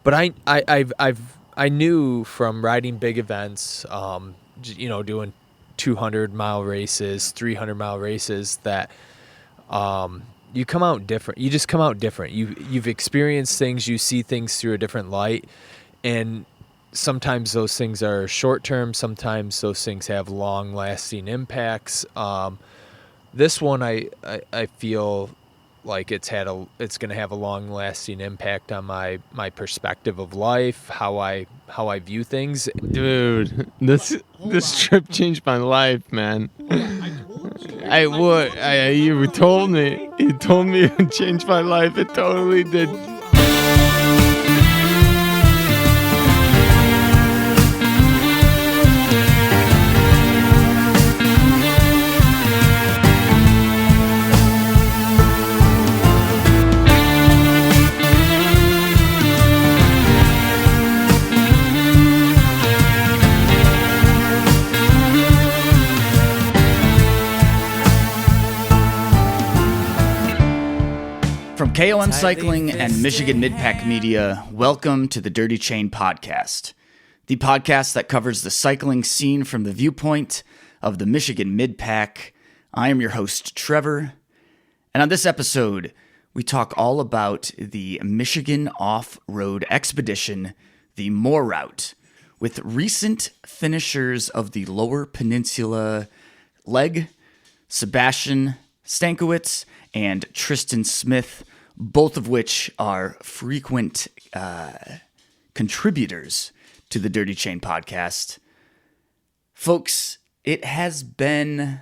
But I knew from riding big events, doing 200-mile races, 300-mile races, that you come out different. You just come out different. You've experienced things. You see things through a different light, and sometimes those things are short-term. Sometimes those things have long-lasting impacts. This one, I feel like it's going to have a long-lasting impact on my perspective of life, how I view things. Dude, this trip changed my life, man. You told me it would change my life. It totally did. From KOM Cycling and Michigan Midpack Media, welcome to the Dirty Chain Podcast, the podcast that covers the cycling scene from the viewpoint of the Michigan Midpack. I am your host, Trevor, and on this episode, we talk all about the Michigan off-road expedition, the Moore Route, with recent finishers of the Lower Peninsula leg, Sebastian Stankiewicz and Tristan Smith, both of which are frequent contributors to the Dirty Chain Podcast. Folks, it has been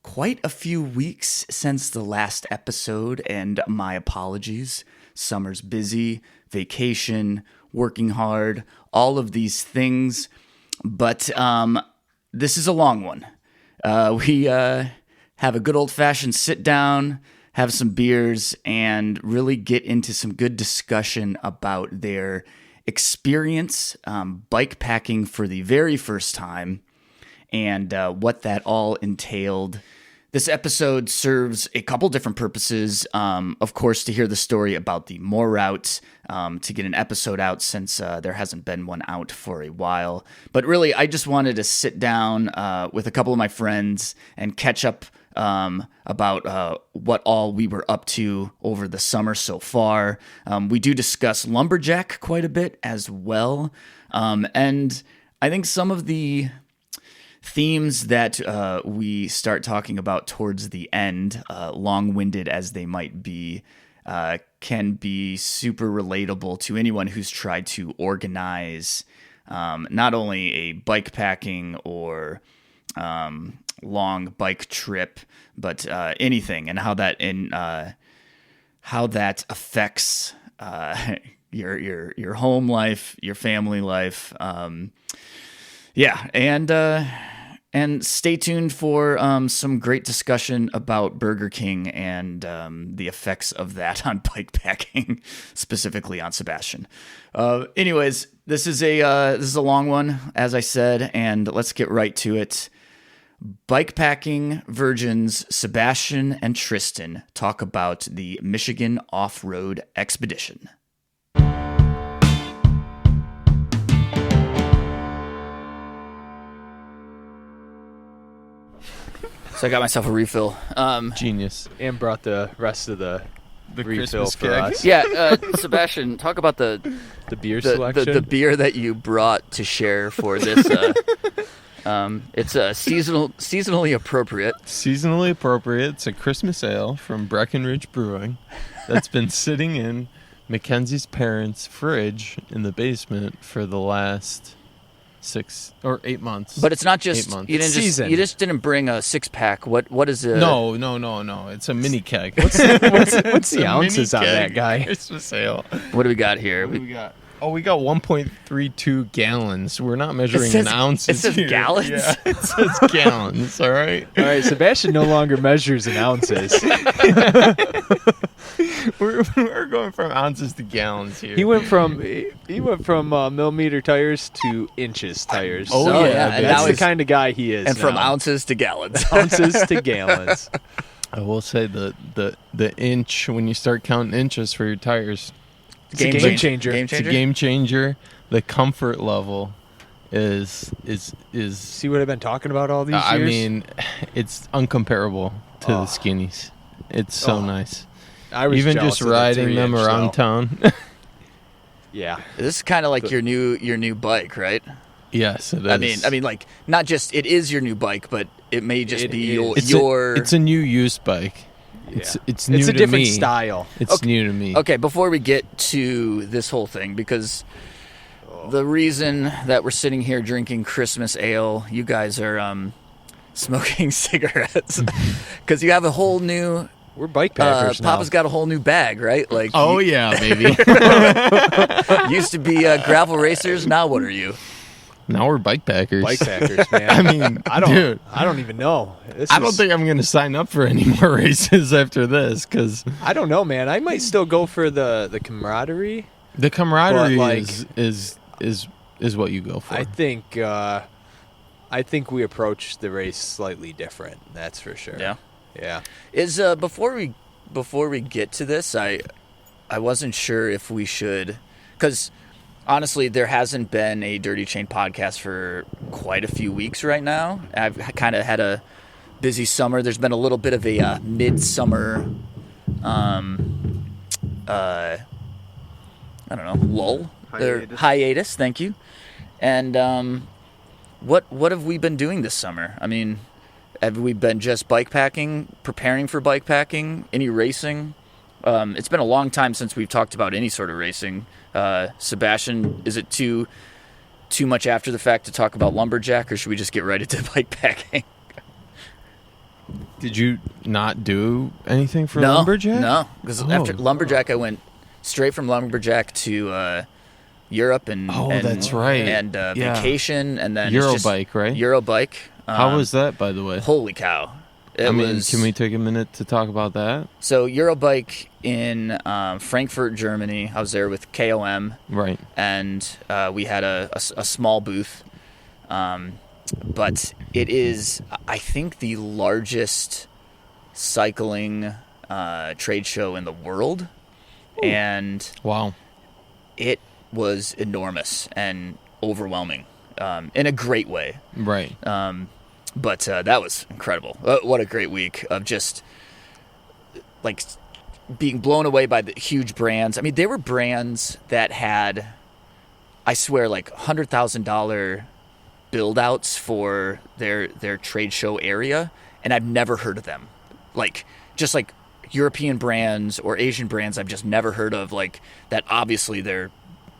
quite a few weeks since the last episode, and my apologies. Summer's busy, vacation, working hard, all of these things, but this is a long one. We have a good old-fashioned sit-down, have some beers, and really get into some good discussion about their experience bikepacking for the very first time and what that all entailed. This episode serves a couple different purposes. Of course, to hear the story about the Moore Route, to get an episode out since there hasn't been one out for a while. But really, I just wanted to sit down with a couple of my friends and catch up about what all we were up to over the summer so far. We do discuss Lumberjack quite a bit as well. And I think some of the themes that we start talking about towards the end, long-winded as they might be, can be super relatable to anyone who's tried to organize not only a bikepacking or long bike trip, but anything, and how that affects your home life, your family life. And stay tuned for some great discussion about Burger King and the effects of that on bikepacking, specifically on Sebastian. Anyways, this is a long one, as I said, and let's get right to it. Bikepacking virgins Sebastian and Tristan talk about the Michigan off-road expedition. So I got myself a refill. Genius. And brought the rest of the refill Christmas for keg. us. Yeah, Sebastian, talk about the beer selection. the beer that you brought to share for this. It's seasonally appropriate. Seasonally appropriate. It's a Christmas ale from Breckenridge Brewing that's been sitting in Mackenzie's parents' fridge in the basement for the last 6 or 8 months. But it's not just 8 months. you just didn't bring a 6-pack. What is it? No. It's a mini keg. What's the ounces on that guy? Christmas ale. What do we got here? What do we got? Oh, we got 1.32 gallons. We're not measuring in ounces. It says here. gallons? Yeah, it says gallons, all right? All right, Sebastian no longer measures in ounces. We're going from ounces to gallons here. He went from millimeter tires to inches tires. Oh, So, yeah. and That's now the he's- kind of guy he is. And from now. ounces to gallons. Ounces to gallons. I will say the inch, when you start counting inches for your tires, It's a game changer. Game It's a changer. game changer. The comfort level is. See what I've been talking about all these years? I mean, it's uncomparable to the skinnies. It's so nice. I was Even jealous just of the riding them 3-inch, around though. town. Yeah. This is kind of like your new bike, right? Yes, it is. I mean, like not just it is your new bike, but it may just It be is. your. It's a new use bike. Yeah. It's new It's a to different me. style. It's new to me. Okay, before we get to this whole thing, because the reason that we're sitting here drinking Christmas ale, you guys are smoking cigarettes, because you have a whole new. We're bike packers now. Papa's got a whole new bag, right? Like, Oh yeah, baby. used to be gravel racers. Now what are you? Now we're bike packers. Bike packers, man. I mean, I don't even know. I don't think I'm going to sign up for any more races after this because I don't know, man. I might still go for the camaraderie. the camaraderie But, like, is what you go for. I think we approach the race slightly different. That's for sure. Yeah. Yeah. Is before we get to this, I wasn't sure if we should, because honestly, there hasn't been a Dirty Chain podcast for quite a few weeks right now. I've kind of had a busy summer. There's been a little bit of a midsummer, I don't know, lull, hiatus. Thank you. And what have we been doing this summer? I mean, have we been just bikepacking, preparing for bikepacking, any racing? It's been a long time since we've talked about any sort of racing. Sebastian, is it too much after the fact to talk about Lumberjack, or should we just get right into bikepacking? Did you not do anything for Lumberjack? No, because after Lumberjack, I went straight from Lumberjack to Europe and that's right. and Yeah. vacation, and then it's just Eurobike, right? Eurobike. How was that, by the way? Holy cow! Can we take a minute to talk about that? So Eurobike in Frankfurt, Germany. I was there with KOM, Right. and we had a small booth. But it is, I think, the largest cycling trade show in the world. And Wow. it was enormous and overwhelming in a great way. Right. But that was incredible. What a great week of just like being blown away by the huge brands. I mean, there were brands that had, I swear, like $100,000 build outs for their trade show area, and I've never heard of them. Like, just like European brands or Asian brands I've just never heard of, like that. Obviously they're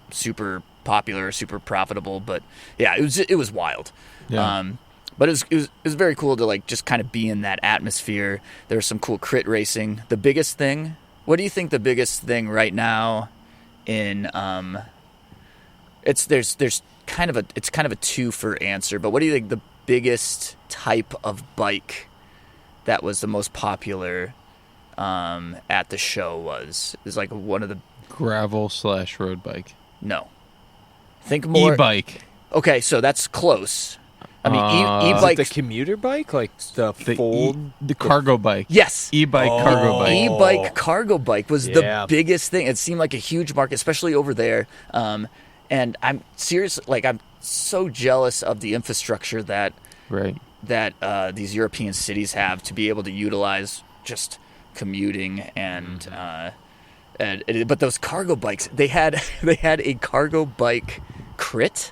super popular, super profitable, but yeah, it was wild. Yeah. But it was very cool to like just kind of be in that atmosphere. There's some cool crit racing. The biggest thing, what do you think the biggest thing right now in there's kind of a two for answer, but what do you think the biggest type of bike that was the most popular at the show was? Is like one of the Gravel/road bike. No. Think more E-bike. Okay, so that's close. I mean, Is it e-bike. the commuter bike, like the fold. The cargo bike. Yes. E-bike cargo bike. E-bike cargo bike was the Yeah. biggest thing. It seemed like a huge market, especially over there. And I'm serious, like I'm so jealous of the infrastructure that Right. these European cities have to be able to utilize just commuting and but those cargo bikes, they had a cargo bike crit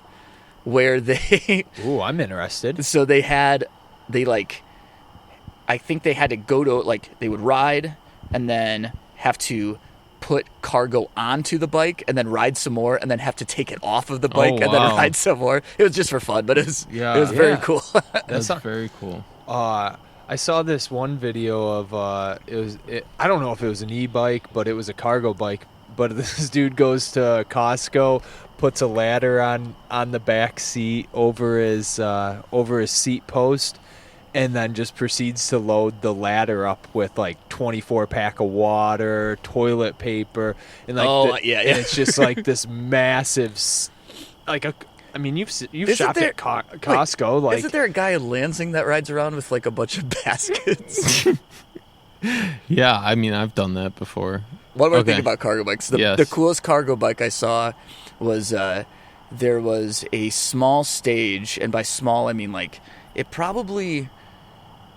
where they Ooh, I'm interested. so I think they had to go to, like, they would ride and then have to put cargo onto the bike and then ride some more and then have to take it off of the bike and then wow. ride some more. It was just for fun, but it was very Yeah. cool. That's very cool. I saw this one video of I don't know if it was an e-bike, but it was a cargo bike. But this dude goes to Costco, puts a ladder on the back seat over his seat post, and then just proceeds to load the ladder up with like 24 pack of water, toilet paper, and like yeah. and it's just like this massive, I mean, you've shopped there- at Costco, like Isn't there a guy in Lansing that rides around with like a bunch of baskets? Yeah, I mean, I've done that before. one more Okay. thing about cargo bikes. Yes. The coolest cargo bike I saw was there was a small stage, and by small I mean like it probably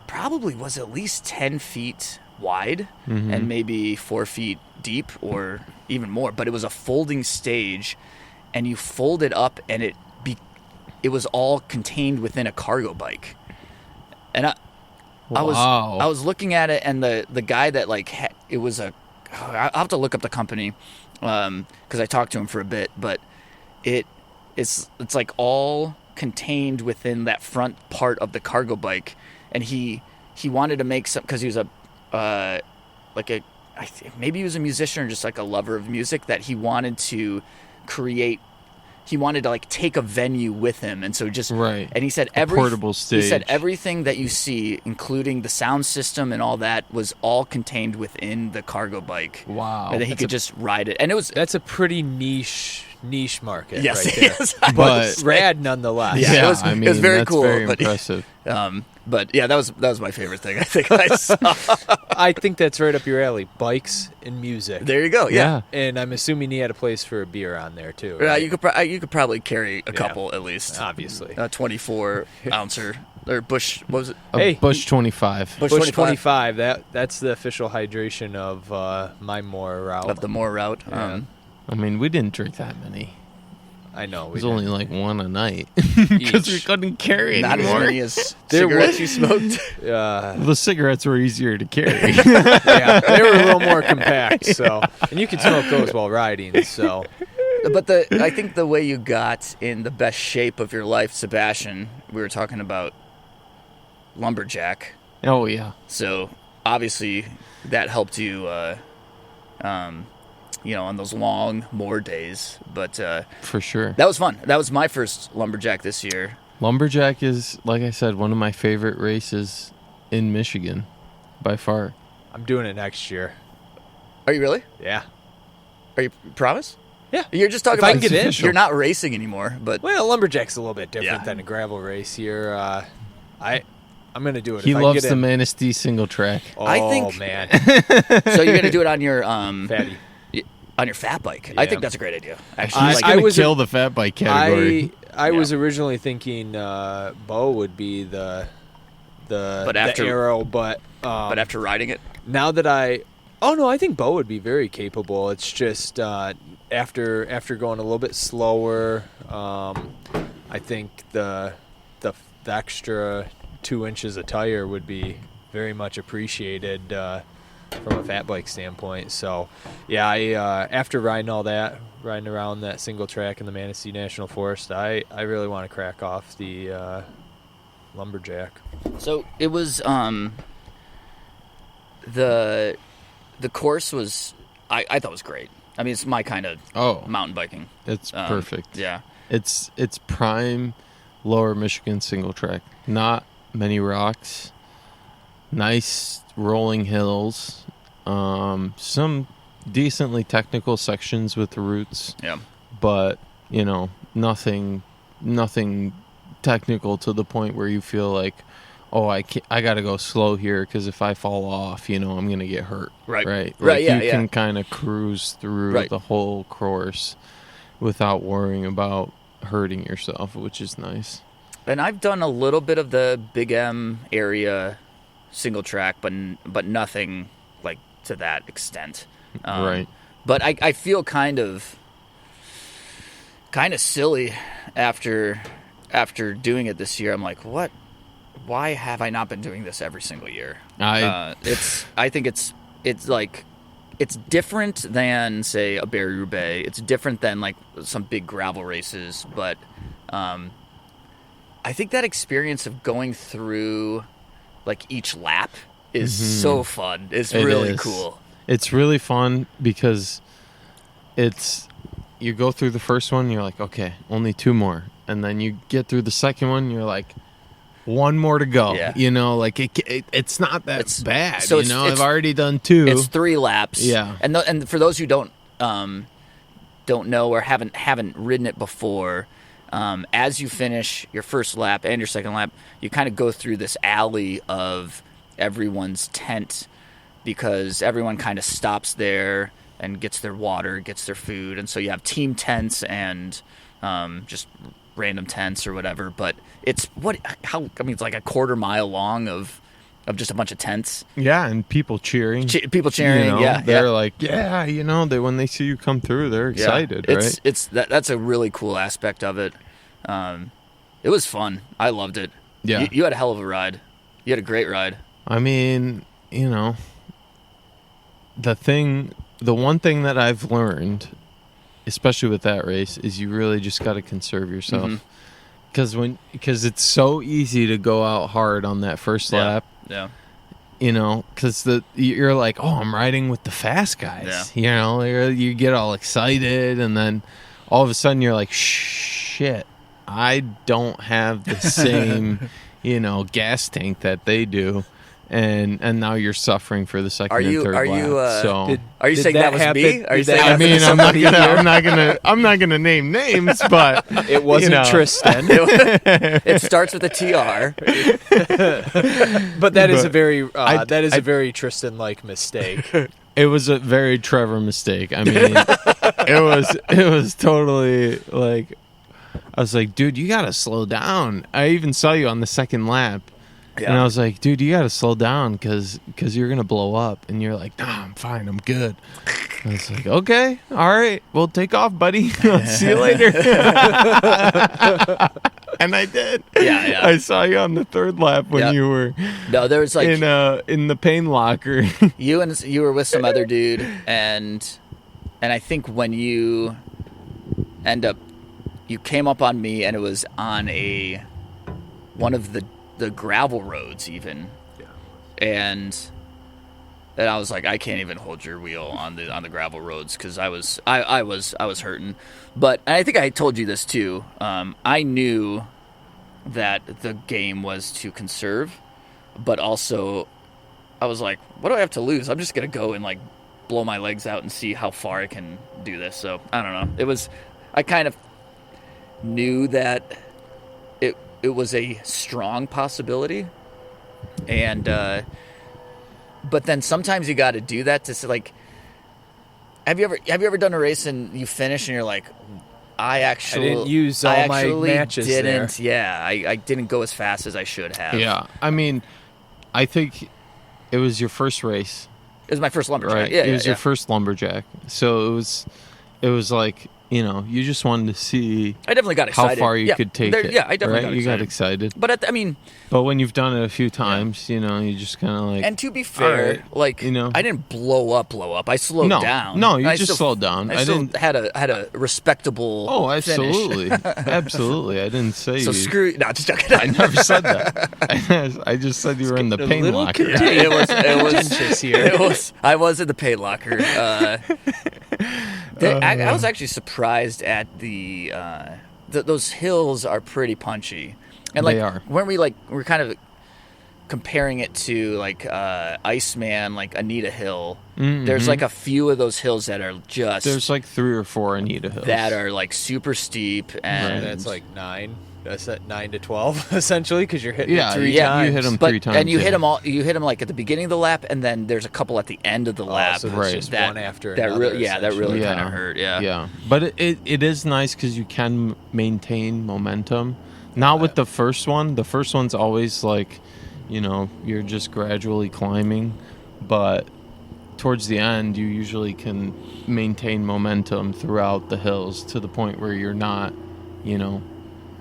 was at least 10 feet wide and maybe 4 feet deep or even more. But it was a folding stage, and you fold it up, and it was all contained within a cargo bike. And I was looking at it, and the guy that it was I'll have to look up the company because I talked to him for a bit, but it's like all contained within that front part of the cargo bike, and he wanted to make some because he was maybe he was a musician or just like a lover of music, that he wanted to create. He wanted to take a venue with him, and so just Right. And he said portable stage. He said everything that you see, including the sound system and all that, was all contained within the cargo bike. Wow. And then he could just ride it, and it was That's a pretty niche market yes, right there. yes. But- Rad nonetheless. Yeah, it was very that's cool, very but- impressive. But yeah, that was my favorite thing I think I saw. I think that's right up your alley. Bikes and music. There you go. Yeah. And I'm assuming he had a place for a beer on there too. Yeah, Right? you could probably carry a couple at least. Obviously. A 24 ouncer or Bush. What was it? A Hey. Bush 25. Bush 25. That's the official hydration of my Moore route. Of the Moore route. Yeah. I mean, we didn't drink that many. I know. It was only like one a night Each. because we couldn't carry Not as anymore. many as There cigarettes you smoked. The cigarettes were easier to carry. Yeah, they were a little more compact. So, and you can smoke those while riding. So, But I think the way you got in the best shape of your life, Sebastian, we were talking about Lumberjack. Oh yeah. So obviously that helped you, on those long Moore days. But For sure. that was fun. That was my first Lumberjack this year. Lumberjack is, like I said, one of my favorite races in Michigan, by far. I'm doing it next year. Are you really? Yeah. Are you promise? Yeah. You're just talking If I about can get in. You're not racing anymore, but Well, lumberjack's a little bit different Yeah. than a gravel race here. I'm gonna do it. He if I loves get the in. Manistee single track. Oh I think- man, so you're gonna do it on your fatty. on your fat bike. I Yeah. think that's a great idea. He's Actually, I gonna was kill the fat bike category. I was originally thinking Bo would be the after- arrow, but after riding it, now that I think Bo would be very capable. It's just after going a little bit slower, I think the extra 2 inches of tire would be very much appreciated from a fat bike standpoint. So yeah, after riding around that single track in the Manistee National Forest, I really want to crack off the Lumberjack. so it was the course was I thought was great. I mean, it's my kind of mountain biking. It's perfect. Yeah. It's prime lower Michigan single track. Not many rocks. Nice rolling hills. Some decently technical sections with roots. Yeah. But, nothing technical to the point where you feel like, oh, I got to go slow here because if I fall off, I'm going to get hurt. Right. Right. Right, yeah, You yeah. can kind of cruise through Right. the whole course without worrying about hurting yourself, which is nice. And I've done a little bit of the Big M area single track, but nothing like to that extent. Right. But I feel kind of silly after doing it this year. I'm like, what? Why have I not been doing this every single year? I think it's like it's different than say a Barry-Roubaix. It's different than like some big gravel races, but I think that experience of going through like each lap is so fun. It's really is. cool. It's really fun because you go through the first one, you're like, okay, only 2 more. And then you get through the second one, you're like, 1 more to go. Yeah. It's not that bad. so I've already done 2. It's 3 laps. Yeah. And for those who don't know or haven't ridden it before, as you finish your first lap and your second lap, you kind of go through this alley of everyone's tent because everyone kind of stops there and gets their water, gets their food, and so you have team tents and just random tents or whatever. But it's it's like a quarter mile long of just a bunch of tents. Yeah, and people cheering. People cheering. You know, yeah, they're like, yeah, you know, when they see you come through, they're excited, right? That's a really cool aspect of it. It was fun. I loved it. Yeah, you had a hell of a ride. You had a great ride. I mean, you know, the one thing that I've learned, especially with that race, is you really just got to conserve yourself. Because it's so easy to go out hard on that first lap. Yeah. You know, because you're like, oh, I'm riding with the fast guys. Yeah. You know, you get all excited, and then all of a sudden you're like, shit, I don't have the same, you know, gas tank that they do. And now you're suffering for the second and third lap. Are you saying that was me? Are you saying I mean, I'm not gonna name names, but it wasn't Tristan. It starts with a TR. But that is a very Tristan-like mistake. It was a very Trevor mistake. I mean, it was totally like, I was like, dude, you gotta slow down. I even saw you on the second lap. Yeah. And I was like, dude, you got to slow down because you're going to blow up. And you're like, nah, I'm fine. I'm good. I was like, okay, all right. Well, take off, buddy. See you later. And I did. Yeah. I saw you on the third lap when you were there was like in the pain locker. you were with some other dude. And I think when you you came up on me, and it was on one of the gravel roads even, and I was like, I can't even hold your wheel on the gravel roads because I was hurting. But I think I told you this too. I knew that the game was to conserve, but also I was like, what do I have to lose? I'm just gonna go and like blow my legs out and see how far I can do this. So I don't know. I kind of knew that it was a strong possibility, and but then sometimes you got to do that to like. Have you ever done a race and you finish and you're like, I didn't use all my matches there. Yeah, I didn't go as fast as I should have. Yeah, I mean, I think it was your first race. It was my first Lumberjack. Right? Yeah, it was your first Lumberjack, so it was like, you know, you just wanted to see. I definitely got excited. How far you could take it. Yeah, I definitely got excited. You got excited. But but when you've done it a few times, you know, you just kind of like. And to be fair, like, you know, I didn't blow up. I slowed down. No, you just slowed down. I still had a respectable. Oh, absolutely, absolutely. I didn't say so you. Screw. No, just joking. I never said that. I just said you were in the pain locker. It was here. I was in the pain locker. I was actually surprised at those hills are pretty punchy, and like they are. When we're kind of comparing it to like Iceman, like Anita Hill. Mm-hmm. There's like a few of those hills that are just there's like 3 or 4 Anita Hills that are like super steep, and that's like 9. That's at 9 to 12 essentially because you're hitting it 3 times. You hit them 3 times, and you hit them all. You hit them like at the beginning of the lap, and then there's a couple at the end of the lap. So there's just one after another. That really kind of hurt. Yeah. But it is nice because you can maintain momentum. Not with the first one. The first one's always like, you know, you're just gradually climbing, but towards the end, you usually can maintain momentum throughout the hills to the point where you're not, you know,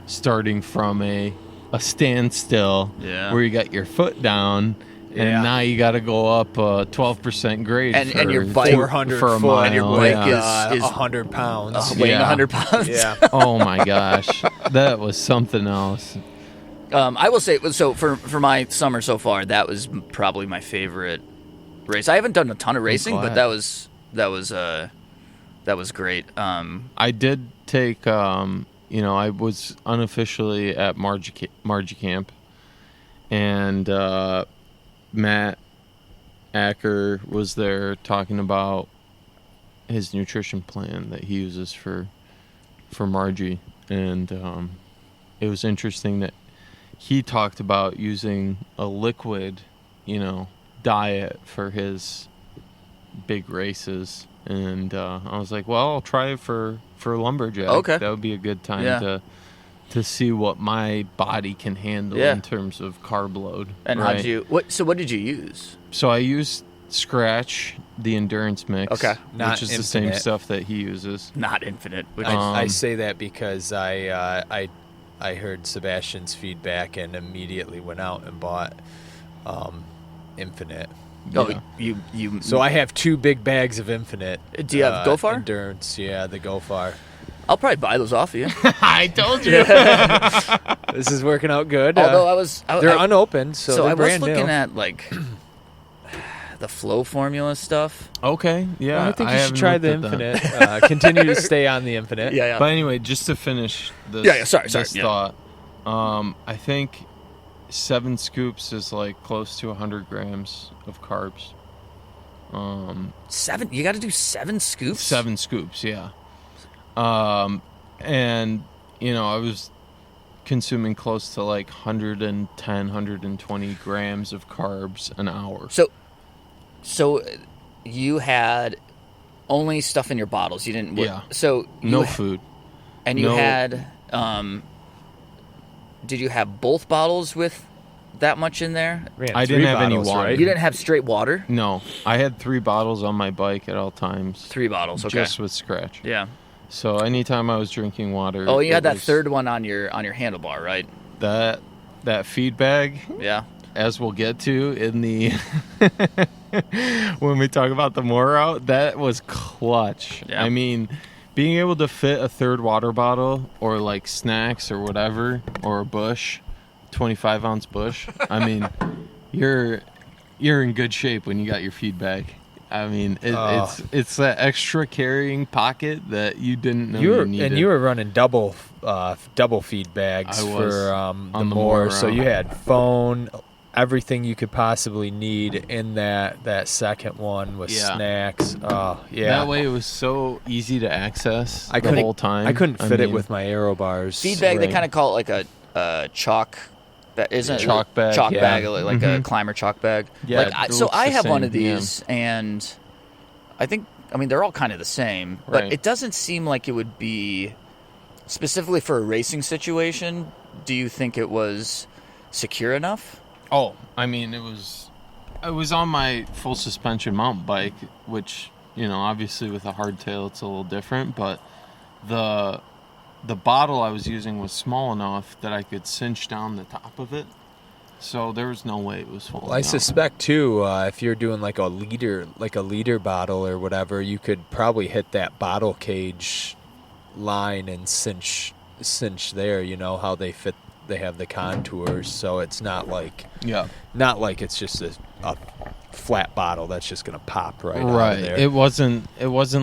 starting from a standstill where you got your foot down and now you got to go up 12% grade and your bike 400 for a foot mile. And your bike is 100 pounds weighing 100 pounds. Yeah. Oh my gosh, that was something else. I will say, so for my summer so far, that was probably my favorite race. I haven't done a ton of racing, but that was great. I did take you know, I was unofficially at Margie Camp, and Matt Acker was there talking about his nutrition plan that he uses for Margie, and it was interesting that he talked about using a liquid, you know, diet for his big races, And I was like, well, I'll try it for Lumberjack. Okay. That would be a good time Yeah. to see what my body can handle Yeah. in terms of carb load. And right? what did you use? So I used Scratch, the endurance mix, Okay. Not which is the same Infinite. stuff that he uses. Not Infinite. Which I say that because I heard Sebastian's feedback and immediately went out and bought Infinite. oh, you. So I have 2 big bags of Infinite. Do you have Go Far? Endurance, yeah, the Go Far. I'll probably buy those off of you. I told you. This is working out good. Although they're unopened, so they're I was brand looking new. at like the Flow formula stuff. Okay, yeah. Well, I think you should haven't try the looked at that. Infinite. Continue to stay on the Infinite. Yeah. But anyway, just to finish this, Sorry, this yeah. thought, I think 7 scoops is like close to 100 grams of carbs. 7. You got to do 7 scoops. 7 scoops, yeah. And I was consuming close to like 110, 120 grams of carbs an hour. So you had only stuff in your bottles. You didn't. Yeah. So No food. And you No- had. Did you have both bottles with that much in there? Ran I 3 didn't have any bottles, water. right? You didn't have straight water. No, I had 3 bottles on my bike at all times. 3 bottles. Okay. Just with Scratch. Yeah. So anytime I was drinking water. Oh, you it had that was third one on your handlebar, right? That feed bag, Yeah. as we'll get to in the when we talk about the more route, that was clutch. Yeah. I mean, being able to fit a third water bottle or like snacks or whatever or a bush, 25-ounce bush. I mean, you're in good shape when you got your feed bag. I mean, it's that extra carrying pocket that you didn't know you needed. And you were running double feed bags I was for the on the more. more So route. you had phone, everything you could possibly need in that second one with Yeah. snacks. Oh yeah. That way it was so easy to access the couldn't- whole time. I couldn't fit it mean, with my aero bars. Feed bag. They Right. kind of call it like a chalk. Isn't it? Chalk bag, Chalk yeah. bag, like a Mhm. climber chalk bag. Yeah, Like, it so looks I the have one same, of these, and I think they're all kind of the same, but Right. it doesn't seem like it would be specifically for a racing situation. Do you think it was secure enough? Oh, I mean, it was on my full suspension mountain bike, which, obviously with a hardtail it's a little different, but the bottle I was using was small enough that I could cinch down the top of it. So there was no way it was falling Well, I out. suspect too, if you're doing like a liter bottle or whatever, you could probably hit that bottle cage line and cinch there. You know how they fit. They have the contours, so it's not like it's just a flat bottle that's just gonna pop right out of there. It wasn't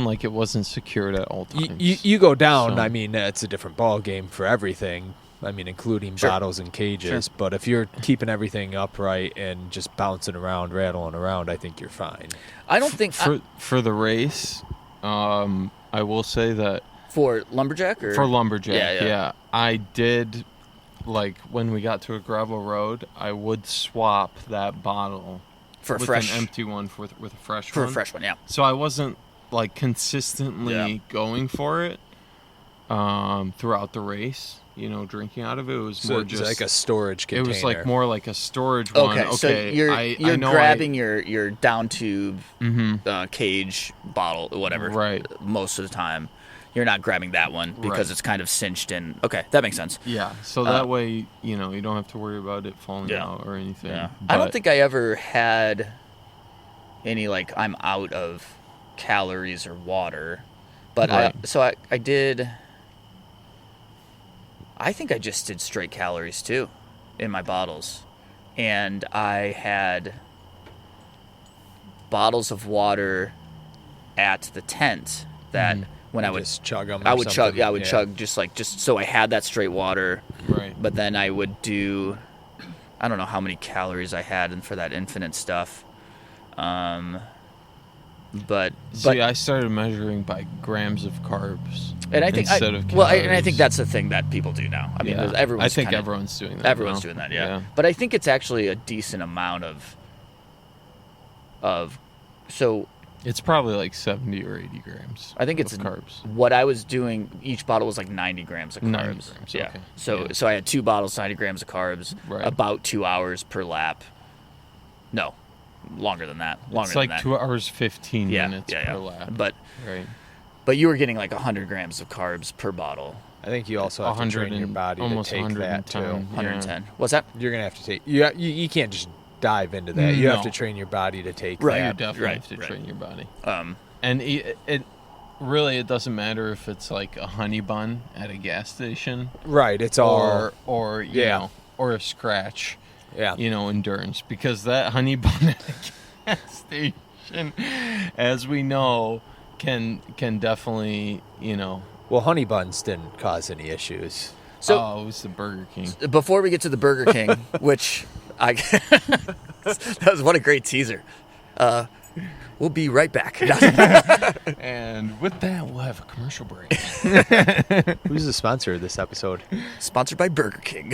like it wasn't secured at all times. You go down. So- I mean, it's a different ball game for everything. I mean, including Sure. bottles and cages. Sure. But if you're keeping everything upright and just bouncing around, rattling around, I think you're fine. I don't think for the race, I will say that for Lumberjack or for Lumberjack, Yeah. I did, like, when we got to a gravel road, I would swap that bottle for a with fresh an empty one with a fresh for one. a fresh one. Yeah. So I wasn't like consistently Yeah. going for it throughout the race. Drinking out of it. It was So more it's just like a storage It container. was like more like a storage one. Okay, so you're I know grabbing your down tube Mhm. cage bottle, whatever. Right. Most of the time, you're not grabbing that one because Right. it's kind of cinched in. Okay, that makes sense. Yeah, so that way, you don't have to worry about it falling Yeah. out or anything. Yeah. I don't But- think I ever had any like I'm out of calories or water, but Right. I did. I think I just did straight calories too, in my bottles, and I had bottles of water at the tent that when I would just chug them. I would chug. Yeah, I would chug just so I had that straight water. Right. But then I would do, I don't know how many calories I had for that infinite stuff. But See, I started measuring by grams of carbs and I think instead of and I think calories. that's the thing that people do now. I mean, Yeah. everyone's I think kinda- everyone's doing that. everyone's now. doing that. Yeah. But I think it's actually a decent amount of. So It's probably like 70 or 80 grams. I think it's of carbs. What I was doing, each bottle was like 90 grams of carbs. 90 grams, yeah. okay. So I had 2 bottles, 90 grams of carbs, Right. about 2 hours per lap. No, longer than that. It's like 2 hours 15 minutes per lap. But you were getting like 100 grams of carbs per bottle. I think you also have to train your body to take that too. 110. What's that? You're gonna have to take. You can't just dive into that. You have to train your body to take You that. definitely have to train your body. And it really, it doesn't matter if it's like a honey bun at a gas station, Right. It's all or you know, or a scratch. Yeah. You know, endurance, because that honey bun at a gas station, as we know, can definitely, you know. Well, honey buns didn't cause any issues. So it was the Burger King. Before we get to the Burger King, which that was what a great teaser. We'll be right back. And with that, we'll have a commercial break. Who's the sponsor of this episode? Sponsored by Burger King.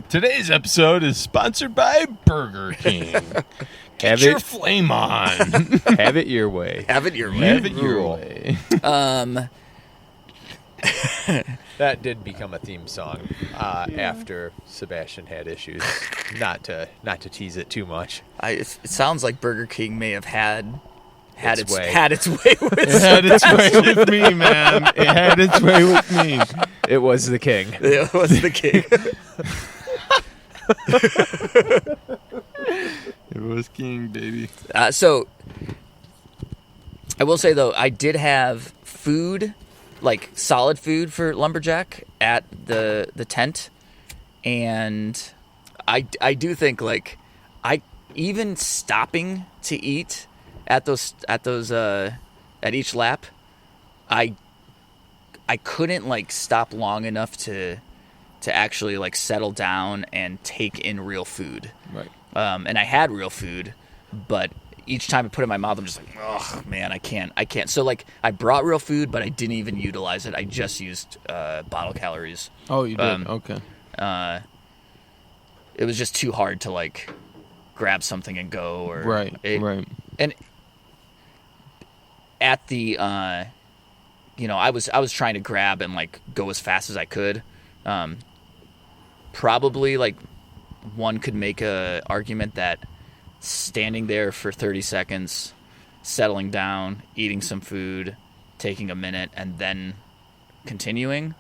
Today's episode is sponsored by Burger King. Get your flame on. Have it your way. Have it your way. Have it your way. That did become a theme song after Sebastian had issues. Not to tease it too much. It sounds like Burger King may have had its way. With it had its way with me, man. It had its way with me. It was the king. It was the king. It was king, baby. So I will say though, I did have food, like solid food for Lumberjack at the tent, and I do think like even stopping to eat at each lap, I couldn't like stop long enough to actually like settle down and take in real food. Right. And I had real food, but each time I put it in my mouth, I'm just like, oh man, I can't. So like, I brought real food, but I didn't even utilize it. I just used bottle calories. Oh, you did? Okay. It was just too hard to like grab something and go. Or right. And at the, I was trying to grab and like go as fast as I could. Probably like one could make a argument that standing there for 30 seconds, settling down, eating some food, taking a minute, and then continuing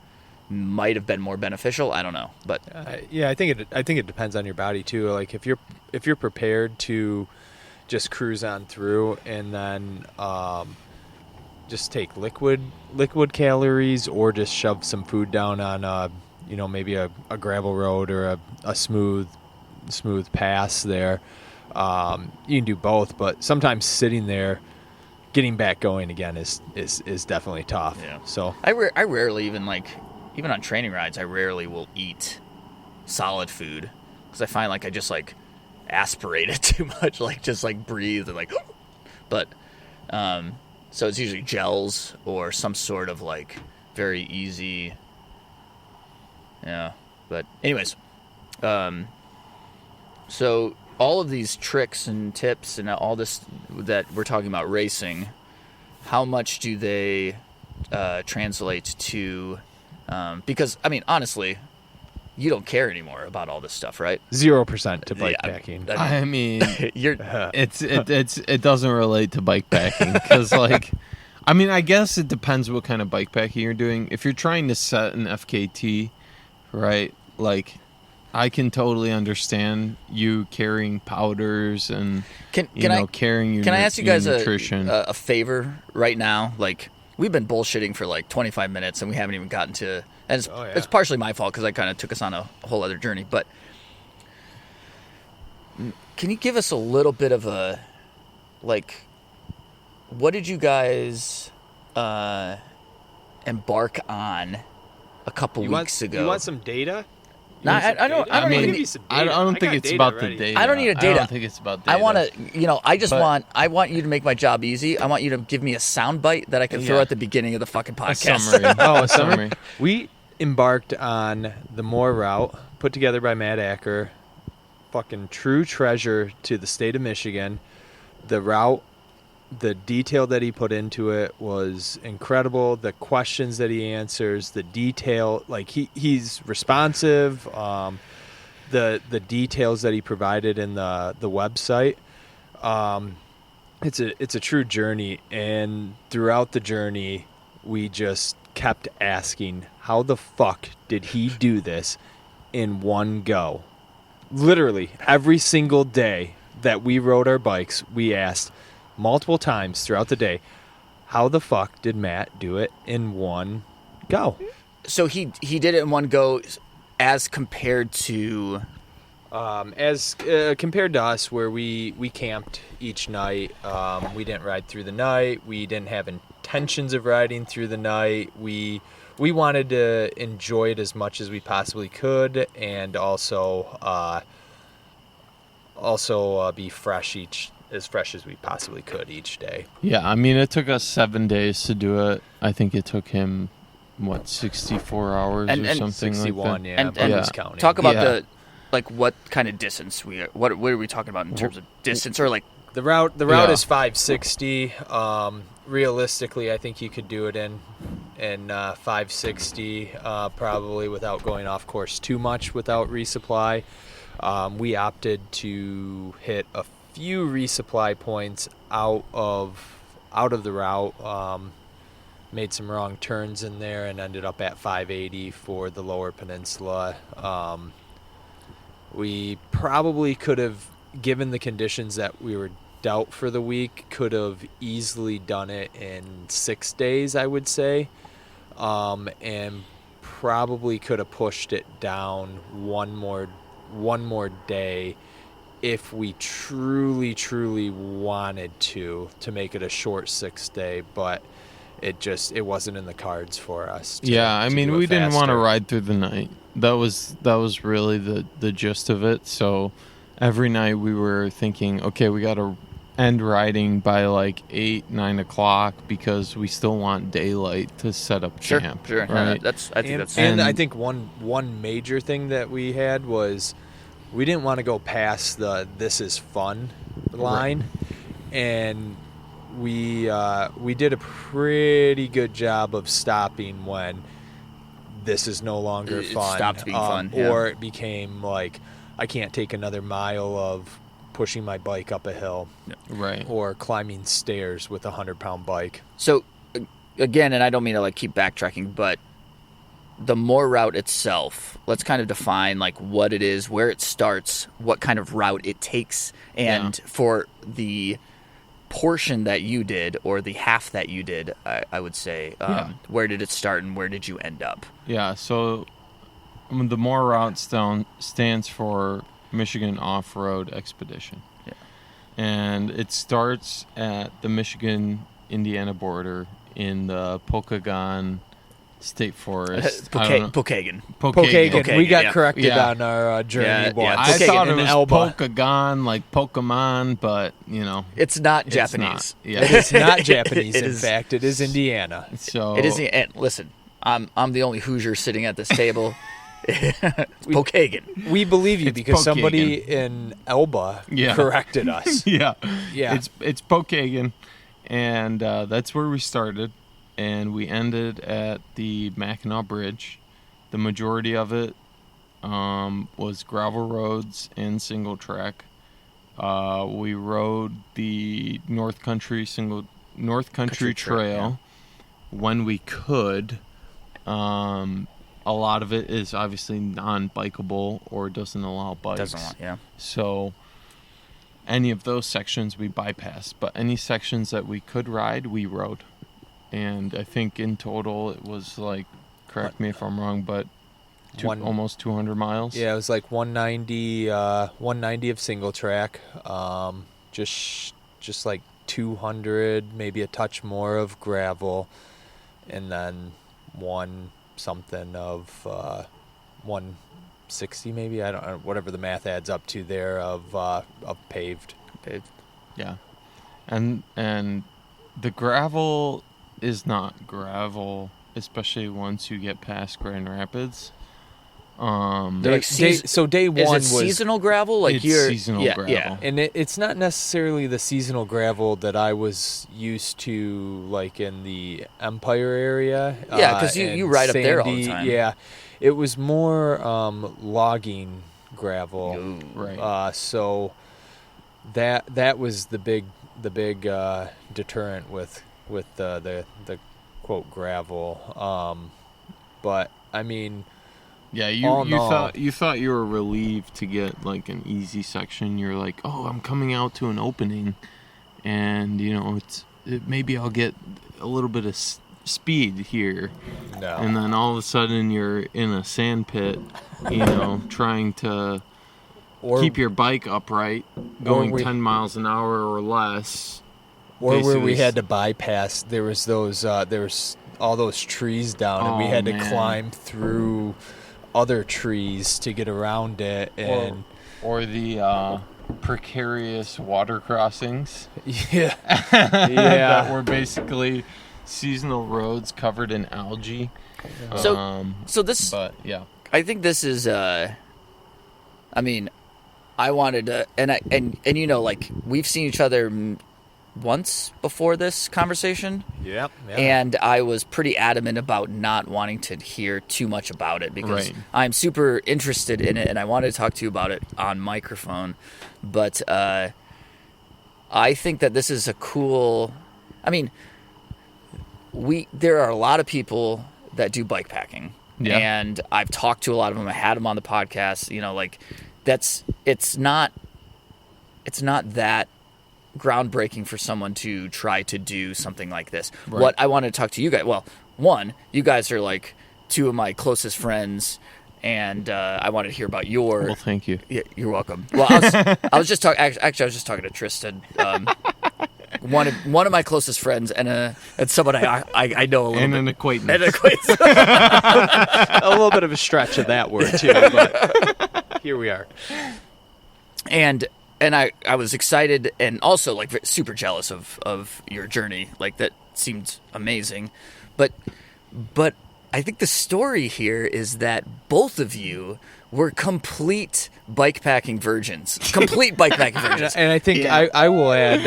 might have been more beneficial. I don't know, but I think it depends on your body too. Like if you're prepared to just cruise on through and then just take liquid calories, or just shove some food down on maybe a gravel road or a smooth pass there. You can do both, but sometimes sitting there, getting back going again is definitely tough. Yeah. So I rarely even on training rides, I rarely will eat solid food because I find like I just like aspirate it too much, like just like breathe and like, but so it's usually gels or some sort of like very easy. Yeah, but anyways, so all of these tricks and tips and all this that we're talking about racing, how much do they translate to? Because I mean, honestly, you don't care anymore about all this stuff, right? 0% to bikepacking. Yeah, I mean, you're it doesn't relate to bikepacking because, like, I mean, I guess it depends what kind of bikepacking you're doing. If you're trying to set an FKT, right? Like, I can totally understand you carrying powders and carrying your. Can I ask you guys nutrition. a favor right now? Like, we've been bullshitting for like 25 minutes and we haven't even gotten to. And it's partially my fault because I kind of took us on a whole other journey. But can you give us a little bit of a, like, what did you guys embark on a couple weeks ago? You want some data? No, I don't think it's about the data. I don't need a data. I don't think it's about data. I want to, I want you to make my job easy. I want you to give me a sound bite that I can throw at the beginning of the fucking podcast. A summary. We embarked on the Moore route, put together by Matt Acker. Fucking true treasure to the state of Michigan. The route the detail that he put into it was incredible. The questions that he answers, the detail, like he's responsive. The details that he provided in the website. It's a true journey, and throughout the journey, we just kept asking, how the fuck did he do this in one go? Literally every single day that we rode our bikes, we asked multiple times throughout the day, how the fuck did Matt do it in one go? So he did it in one go as compared to... As compared to us, where we camped each night. We didn't ride through the night. We didn't have intentions of riding through the night. We wanted to enjoy it as much as we possibly could, and also be as fresh as we possibly could each day. Yeah, I mean, it took us 7 days to do it. I think it took him 64 hours or something 61, like that. yeah. And but he's counting. talk about what kind of distance what are we talking about in terms of distance, or like the route is 560. Realistically, I think you could do it in 560 probably without going off course too much without resupply. We opted to hit a few resupply points out of the route. Made some wrong turns in there and ended up at 580 for the lower peninsula. We probably could have, given the conditions that we were dealt for the week, could have easily done it in 6 days, I would say, and probably could have pushed it down one more day if we truly wanted to make it a short 6 day, but it wasn't in the cards for us. I mean, we didn't want to ride through the night. That was really the gist of it. So every night we were thinking, okay, we got to end riding by like 8-9 o'clock because we still want daylight to set up camp. Sure. Right? I think one major thing that we had was we didn't want to go past the "this is fun" line, right. And we did a pretty good job of stopping when this is no longer it fun. Stopped being fun, or it became like I can't take another mile of pushing my bike up a hill, right, or climbing stairs with a 100-pound bike. So again, and I don't mean to like keep backtracking, but the Moore route itself, let's kind of define like what it is, where it starts, what kind of route it takes, and for the portion that you did, or the half that you did, I would say, where did it start and where did you end up? Yeah, so the Moore route stands for Michigan Off-Road Expedition. Yeah. And it starts at the Michigan-Indiana border in the Pokagon State Forest. Pokagon. We got corrected on our journey once. I thought it was Pokagon, like Pokemon, but, it's not Japanese. Not. Yeah. It's not Japanese, in fact. It is Indiana. So it is. And listen, I'm the only Hoosier sitting at this table. Pokagon. We believe you because Pokagon. Somebody in Elba corrected us. Yeah. It's Pokagon, and that's where we started, and we ended at the Mackinac Bridge. The majority of it was gravel roads and single track. We rode the North Country Trail when we could. A lot of it is obviously non-bikeable or doesn't allow bikes. So any of those sections we bypassed, but any sections that we could ride, we rode. And I think in total it was like, correct me if I'm wrong, but almost 200 miles. Yeah, it was like 190 of single track, just like 200, maybe a touch more of gravel, and then something of 160 maybe, I don't know, whatever the math adds up to there of paved. Yeah. And the gravel is not gravel, especially once you get past Grand Rapids. They're like So day one is it was seasonal gravel? Like it's you're seasonal yeah, gravel. Yeah. and it's not necessarily the seasonal gravel that I was used to, like in the Empire area. Yeah, 'cause you and ride up there all the sandy. time. Yeah, it was more logging gravel. Ooh. Right. So that was the big deterrent with the quote gravel. But I mean, Yeah, all in you all- thought you were relieved to get like an easy section. You're like, oh, I'm coming out to an opening, and maybe I'll get a little bit of speed here. no. And then all of a sudden you're in a sand pit, trying to Or keep your bike upright, going we- 10 miles an hour or less. Or where we basically had to bypass, there was all those trees down, and we Oh, had to man. climb through other trees to get around it. And Or the precarious water crossings yeah, that yeah. were basically seasonal roads covered in algae. So this But yeah, I think this is I mean, I wanted to and like we've seen each other once before this conversation. Yep. And I was pretty adamant about not wanting to hear too much about it because Right. I'm super interested in it and I wanted to talk to you about it on microphone. But I think that this is a cool. I mean, there are a lot of people that do bike packing, Yeah. and I've talked to a lot of them. I had them on the podcast. Like it's not that groundbreaking for someone to try to do something like this. Right. What I wanted to talk to you guys. Well, one, you guys are like two of my closest friends, and I wanted to hear about your. well, thank you. Yeah, you're welcome. Well, I was just talking. Actually, I was just talking to Tristan, one of my closest friends, and someone I know a little And bit. an acquaintance. An acquaintance. A little bit of a stretch of that word too, but here we are. And I was excited and also like super jealous of your journey. Like that seemed amazing, but I think the story here is that both of you were complete bikepacking virgins. Complete bikepacking virgins. And I think Yeah. I will add,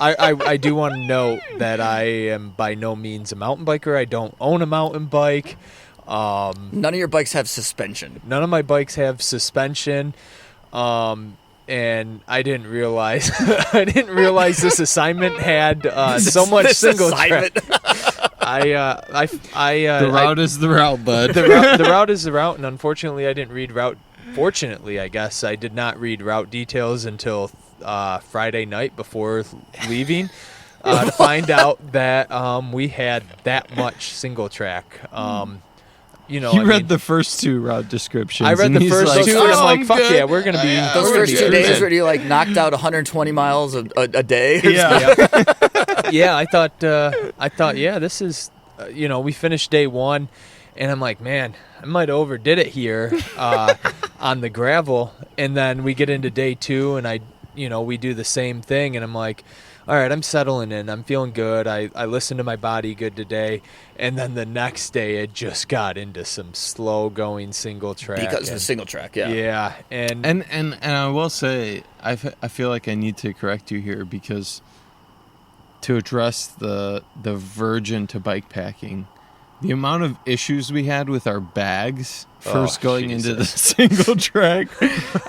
I do want to note that I am by no means a mountain biker. I don't own a mountain bike. None of your bikes have suspension. None of my bikes have suspension. And I didn't realize this assignment had so much This single assignment. track. The route is the route, bud. the route is the route, and unfortunately, I didn't read route. Fortunately, I guess I did not read route details until Friday night before leaving to find out that we had that much single track. He read the first two route descriptions. I read and the he's first like, two, and "Oh, I'm like, "Fuck good." yeah, we're gonna be." Those we're gonna first be 2 days cruising. where you like knocked out 120 miles a day. Or Yeah. Yeah, I thought, yeah, this is, we finished day one, and I'm like, man, I might have overdid it here on the gravel, and then we get into day two, and we do the same thing, and I'm like, all right, I'm settling in, I'm feeling good, I listened to my body good today, and then the next day it just got into some slow going single track. Because of the single track, yeah. Yeah, And I will say, I feel like I need to correct you here because to address the virgin to bike packing, the amount of issues we had with our bags first going into the single track,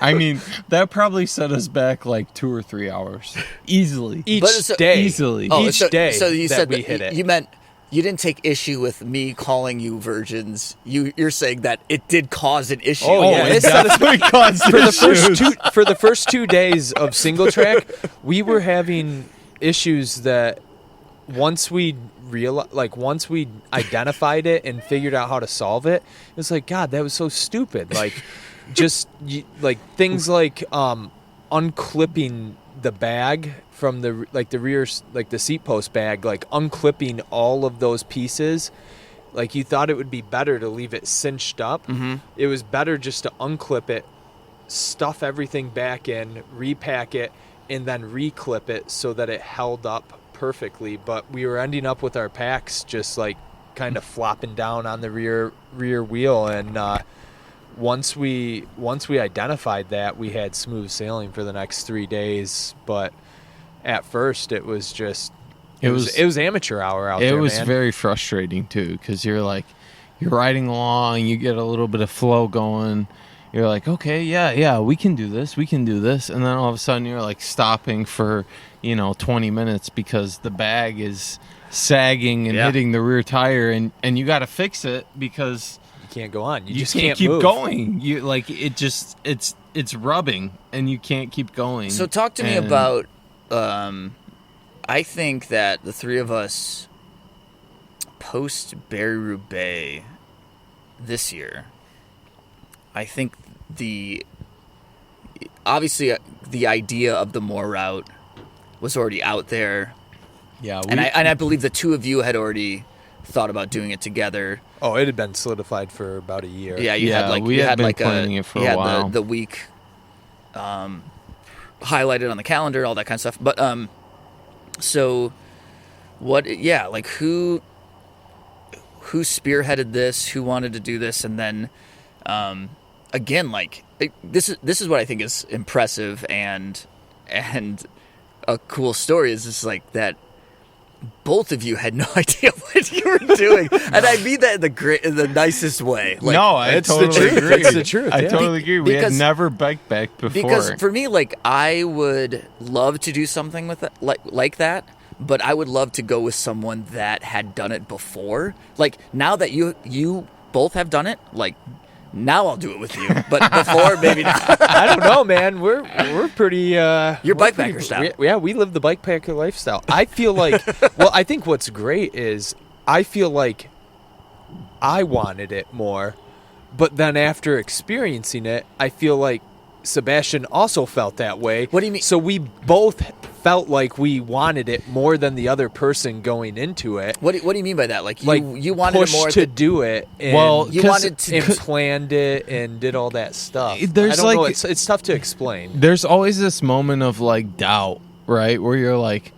I mean, that probably set us back like 2 or 3 hours easily. each But it's- day, Easily. each day. So you that said we that hit it. you meant you didn't take issue with me calling you virgins. You're saying that it did cause an issue. Oh, yeah, it definitely caused for issues. for the first 2 days of single track, we were having issues that once we identified it and figured out how to solve it, it was like, God, that was so stupid. Like, things like unclipping the bag from the rear, like the seat post bag, like unclipping all of those pieces. Like, you thought it would be better to leave it cinched up. Mm-hmm. It was better just to unclip it, stuff everything back in, repack it, and then reclip it so that it held up perfectly. But we were ending up with our packs just like kind of flopping down on the rear wheel, and once we identified that, we had smooth sailing for the next 3 days. But at first, it was just it was amateur hour out there. It was man. very frustrating too, because you're riding along, you get a little bit of flow going. You're like, okay, yeah, we can do this, and then all of a sudden you're like stopping for 20 minutes because the bag is sagging and hitting the rear tire, and you got to fix it because you can't go on. You just can't keep move. going. You like it just it's rubbing, and you can't keep going. So talk to me about. I think that the three of us post Barry-Roubaix this year, I think obviously the idea of the Moore route was already out there. Yeah, and I believe the two of you had already thought about doing it together. Oh, it had been solidified for about a year. Yeah, you had been planning it for a while. The week highlighted on the calendar, all that kind of stuff. But so what? Yeah, like who spearheaded this? Who wanted to do this? And then again, like this is what I think is impressive and a cool story is just like that. Both of you had no idea what you were doing, and I mean that in the nicest way. Like, no, I totally agree. That's the truth. I totally agree. We had never bikepacked before. Because for me, like I would love to do something with it, like that, but I would love to go with someone that had done it before. Like now that you both have done it, like. Now I'll do it with you, but before maybe not. I don't know, man. We're pretty. You're bikepacker style. We live the bikepacker lifestyle. I feel like. Well, I think what's great is I feel like I wanted it more, but then after experiencing it, I feel like Sebastian also felt that way. What do you mean? So we both felt like we wanted it more than the other person going into it. What do you mean by that? Like you wanted pushed it more to do it. And you wanted to and planned it and did all that stuff. There's I don't know. It's tough to explain. There's always this moment of like doubt, right? Where you're like,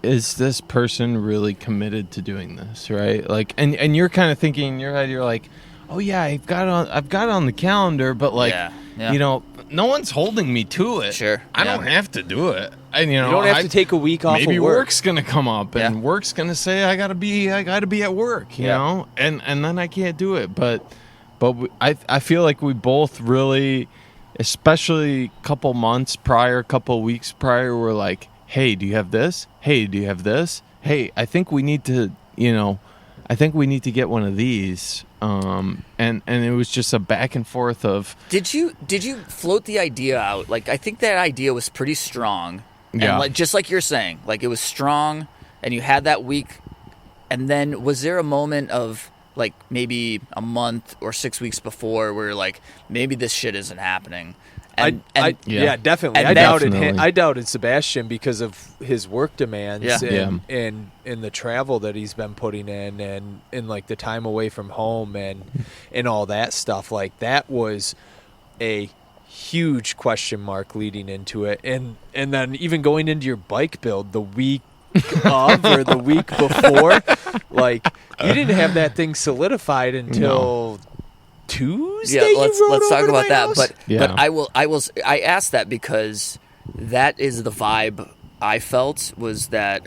is this person really committed to doing this, right? Like, and you're kind of thinking in your head, you're like, oh yeah, I've got it on the calendar, but like, no one's holding me to it. Sure, I don't have to do it. And you don't have to take a week off. Maybe of work. Work's gonna come up, and work's gonna say I gotta be at work, you know, and then I can't do it. But I feel like we both really, especially couple weeks prior, were like, hey, do you have this? Hey, do you have this? Hey, I think we need to, get one of these. And it was just a back and forth of. Did you float the idea out? Like, I think that idea was pretty strong. Yeah. And just like you're saying, like it was strong, and you had that week. And then was there a moment of like maybe a month or 6 weeks before where like maybe this shit isn't happening? Yeah, definitely. I doubted Sebastian because of his work demands and the travel that he's been putting in and like the time away from home and all that stuff. Like that was a huge question mark leading into it. And then even going into your bike build the week of or the week before, like you didn't have that thing solidified until Tuesday. Yeah, let's talk about that. House? But I asked that because that is the vibe I felt, was that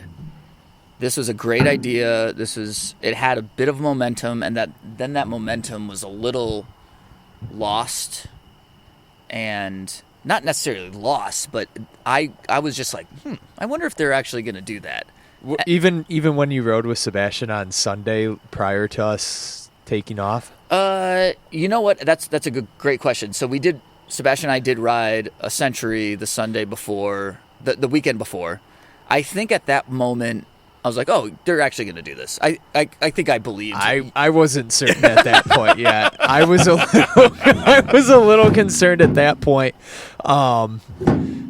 this was a great idea. It had a bit of momentum, and that momentum was a little lost, and not necessarily lost, but I was just like, I wonder if they're actually going to do that. Even when you rode with Sebastian on Sunday prior to us taking off. You know what? That's a great question. So Sebastian and I did ride a Century the Sunday before, the weekend before. I think at that moment I was like, oh, they're actually going to do this. I think I believed. I wasn't certain at that point yet. I was a little concerned at that point.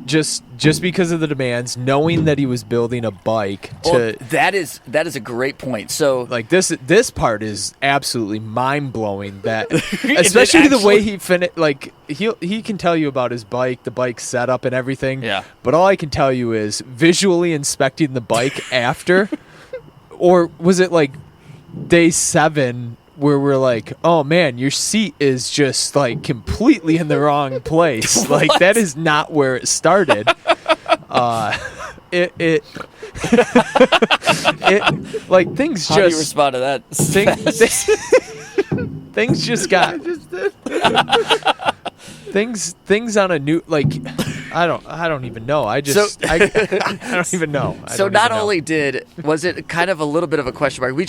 Just because of the demands, knowing that he was building a bike that is a great point. So like this part is absolutely mind blowing, that especially the way he finished. Like he can tell you about his bike, the bike setup and everything. Yeah. But all I can tell you is visually inspecting the bike after, or was it like day 7 where we're like, oh man, your seat is just like completely in the wrong place. Like that is not where it started. It like things How do you just respond to that? things just got things on a new, like I don't even know. I don't even know. So not only was it kind of a little bit of a question mark, we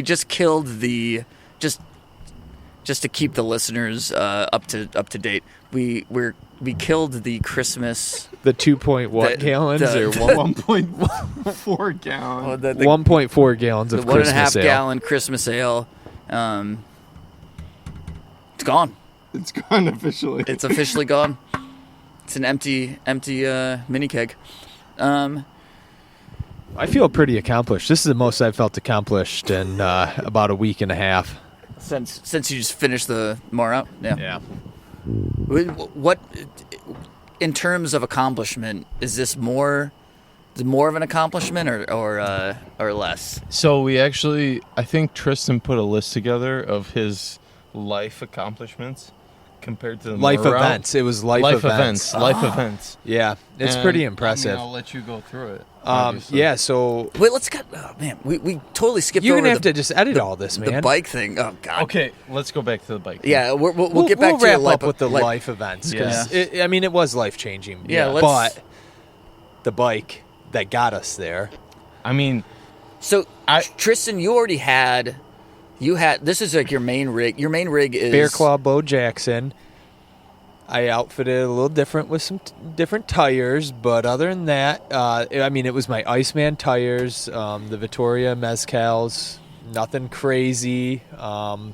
just killed the just to keep the listeners up to date. We killed the Christmas. The 2.1 gallons or 1.4 gallon. 1.4 gallons of the 1.5 ale. gallon Christmas ale. It's gone. It's gone officially. It's officially gone. It's an empty mini keg. I feel pretty accomplished. This is the most I've felt accomplished in about a week and a half. Since you just finished the more out? Yeah. What, in terms of accomplishment, is this more of an accomplishment or less? So I think Tristan put a list together of his life accomplishments compared to the life more events. Route. It was life events. Life events. Yeah, it's pretty impressive. I'll let you go through it. Yeah, so wait, let's get. Oh man, we totally skipped. You're over gonna have to just edit all this, man. The bike thing. Oh god. Okay, let's go back to the bike. Yeah, we'll get back to wrap the up with the life events. Yeah. It was life changing. Yeah, but the bike that got us there. I mean, so Tristan, you already had. This is like your main rig. Your main rig is Bear Claw Bo Jackson. I outfitted it a little different with some different tires, but other than that, it was my Iceman tires, the Vittoria Mezcals, nothing crazy. How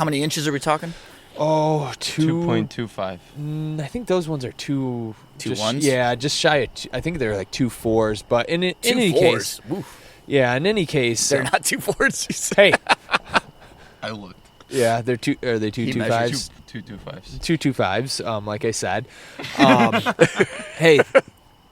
many inches are we talking? Oh, 2.25. I think those ones are two ones? Yeah, just shy of I think they're like 2 4s, but in any case, Oof. yeah, in any case, they're not 2 4s. Hey, I looked. yeah, they're two. Are they 2 2.5s? 2.25s. 2 2.5s. Like I said, hey,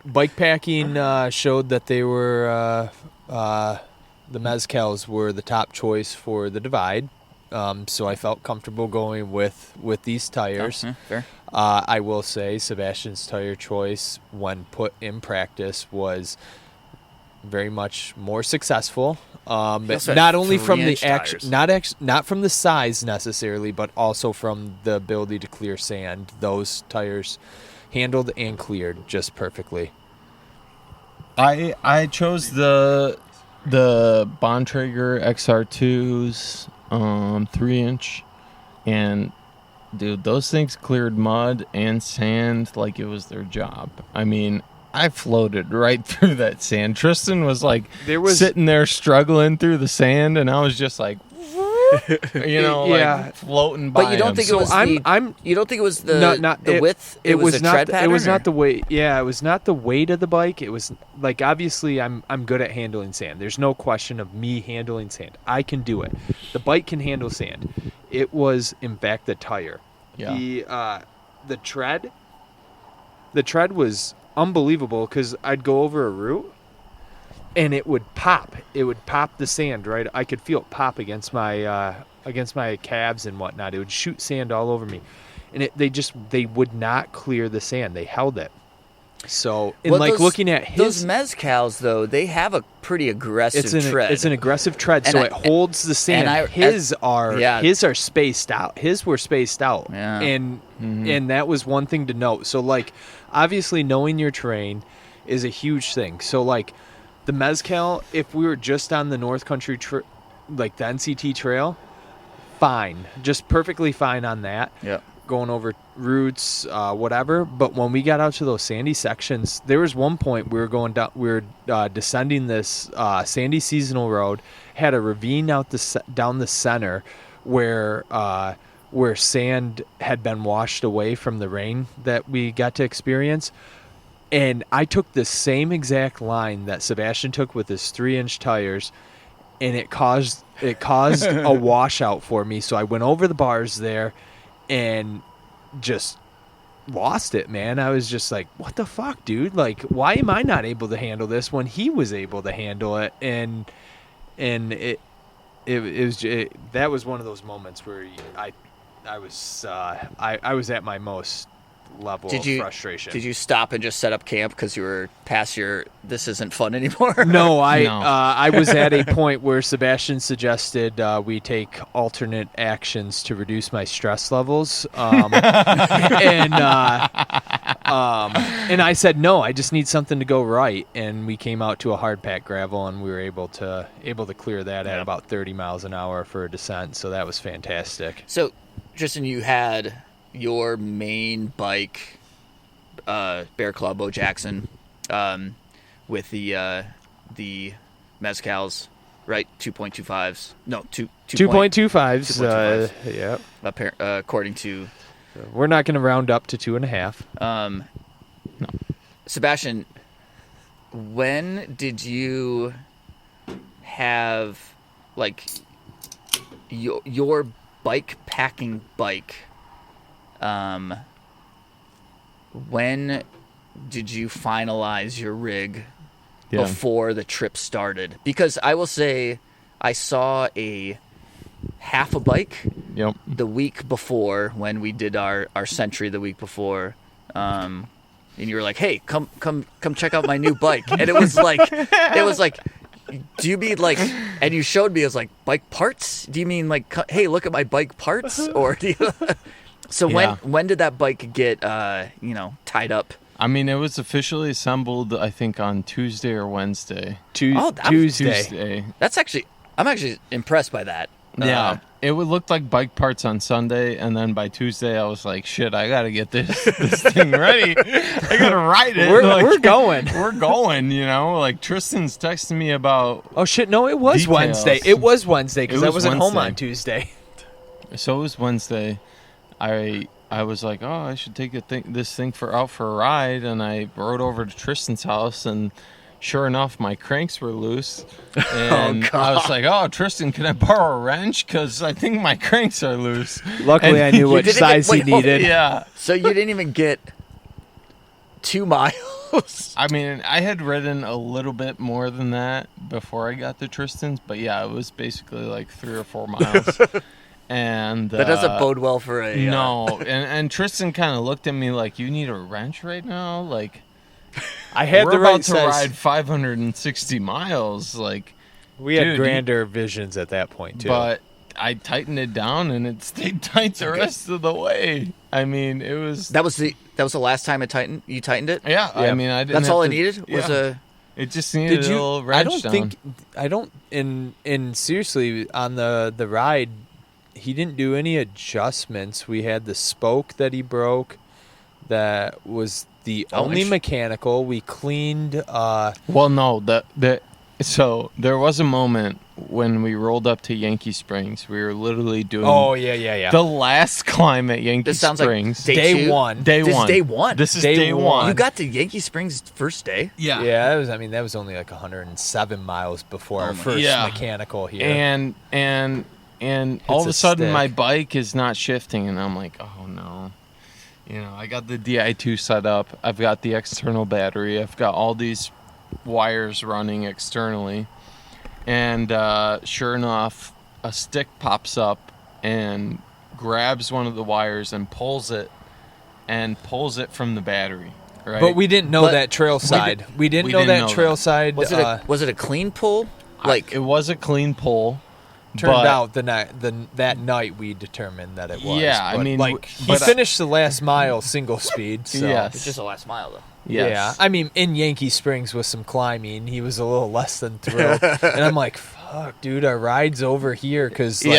Bikepacking showed that they were the Mezcals were the top choice for the Divide. So I felt comfortable going with these tires. Fair. I will say Sebastian's tire choice, when put in practice, was very much more successful. Not only from the not from the size necessarily, but also from the ability to clear sand. Those tires handled and cleared just perfectly. I chose the Bontrager XR2s, 3-inch, and dude, those things cleared mud and sand like it was their job. I mean, I floated right through that sand. Tristan was like sitting there struggling through the sand, and I was just like, like floating by. But you don't think it was you don't think it was the width? It was the tread pattern? It was not the weight. Yeah, it was not the weight of the bike. It was like, obviously I'm good at handling sand. There's no question of me handling sand. I can do it. The bike can handle sand. It was in fact the tire. Yeah. The tread was unbelievable, because I'd go over a route and it would pop. It would pop the sand, right? I could feel it pop against my calves and whatnot. It would shoot sand all over me, and they would not clear the sand. They held it. So, looking at those Mezcals, though, they have a pretty aggressive tread. It's an aggressive tread, so it holds the sand. His are spaced out. His were spaced out, and that was one thing to note. So, like, obviously, knowing your terrain is a huge thing. So, like, the Mezcal, if we were just on the North Country, like the NCT trail, fine, just perfectly fine on that. Yeah. Going over routes, whatever. But when we got out to those sandy sections, there was one point we were going down. We were descending this sandy seasonal road. Had a ravine down the center where sand had been washed away from the rain that we got to experience. And I took the same exact line that Sebastian took with his 3-inch tires, and it caused a washout for me. So I went over the bars there and just lost it, man. I was just like, what the fuck, dude? Like, why am I not able to handle this when he was able to handle it? And that was one of those moments where I was at my most level of frustration. Did you stop and just set up camp because you were past your this isn't fun anymore? No, I was at a point where Sebastian suggested we take alternate actions to reduce my stress levels, and I said no. I just need something to go right, and we came out to a hard packed gravel, and we were able to clear that at about 30 miles an hour for a descent. So that was fantastic. So, Tristan, you had your main bike, Bear Claw Bo Jackson, with the mezcals, right? 2.25s. No, 2.25s. Yeah. According to. We're not going to round up to 2.5. No. Sebastian, when did you have your bike packing bike? When did you finalize your rig before the trip started? Because I will say I saw a half a bike the week before when we did our century the week before. And you were like, "Hey, come check out my new bike." And it was like do you mean and you showed me, it was like, bike parts? Do you mean hey, look at my bike parts? Or do you So when did that bike get tied up? I mean, it was officially assembled, I think, on Tuesday or Wednesday. Tuesday. I'm actually impressed by that. Yeah. It would look like bike parts on Sunday, and then by Tuesday I was like, shit, I got to get this thing ready. I got to ride it. We're going. We're going, Tristan's texting me about Oh, shit, no, it was details. Wednesday. It was Wednesday because I wasn't home Wednesday. on Tuesday. So it was Wednesday. I was like, oh, I should take this thing out for a ride, and I rode over to Tristan's house, and sure enough, my cranks were loose, and I was like, oh, Tristan, can I borrow a wrench? Because I think my cranks are loose. Luckily, I knew which size he needed. Yeah. So you didn't even get 2 miles? I mean, I had ridden a little bit more than that before I got to Tristan's, but yeah, it was basically like 3 or 4 miles. And that doesn't bode well for a no. And Tristan kind of looked at me like, "You need a wrench right now?" Like, I had we're the right about to ride 560 miles. Like, we had grander visions at that point too. But I tightened it down, and it stayed tight the rest of the way. I mean, it was that was the last time you tightened it. Yeah, I mean, I didn't. That's all I needed was a. It just needed a little wrench down. I don't. In seriously, on the ride, he didn't do any adjustments. We had the spoke that he broke. That was the only mechanical. We cleaned. Well, no, so there was a moment when we rolled up to Yankee Springs. We were literally doing. Oh yeah. The last climb at Yankee this sounds Springs. Like day one. This is day one. This is day one. You got to Yankee Springs first day. Yeah. Yeah. That was only like 107 miles before our first mechanical here. And all of a sudden my bike is not shifting, and I'm like, oh no. I got the Di2 set up. I've got the external battery. I've got all these wires running externally. And sure enough, a stick pops up and grabs one of the wires and pulls it from the battery. Right? But we didn't know that trail side. We didn't know that trail side. Was it a clean pull? It was a clean pull. Turned out that night we determined that it was. Yeah, but I mean, he finished the last mile single speed. So. Yes. It's just the last mile though. Yes. Yeah, I mean, in Yankee Springs with some climbing, he was a little less than thrilled, and I'm like, "Fuck, dude, our ride's over here." Because we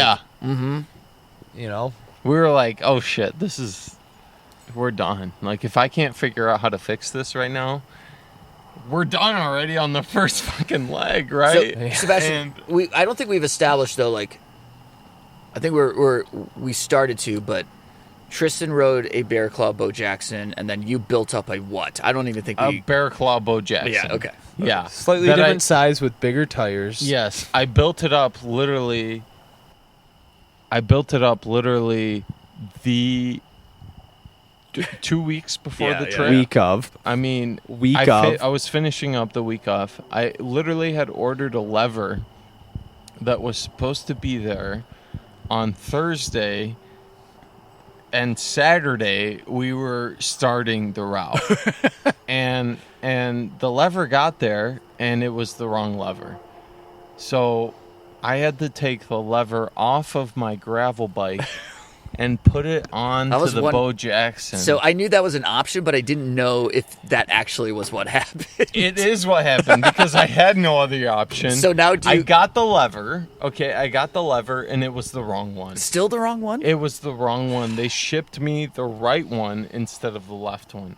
were like, "Oh shit, we're done." Like, if I can't figure out how to fix this right now. We're done already on the first fucking leg, right? So, Sebastian, I don't think we've established though. Like, I think we started to, but Tristan rode a Bear Claw Bo Jackson, and then you built up a what? I don't even think a Bear Claw Bo Jackson. Yeah, okay. Yeah, slightly different size with bigger tires. Yes, I built it up literally. The 2 weeks before the trip. Week of. I mean, I was finishing up the week off. I literally had ordered a lever that was supposed to be there on Thursday, and Saturday we were starting the route. and the lever got there and it was the wrong lever. So I had to take the lever off of my gravel bike and put it on to the Bo Jackson. So I knew that was an option, but I didn't know if that actually was what happened. It is what happened because I had no other option. So now I got the lever. Okay, I got the lever and it was the wrong one. Still the wrong one? It was the wrong one. They shipped me the right one instead of the left one.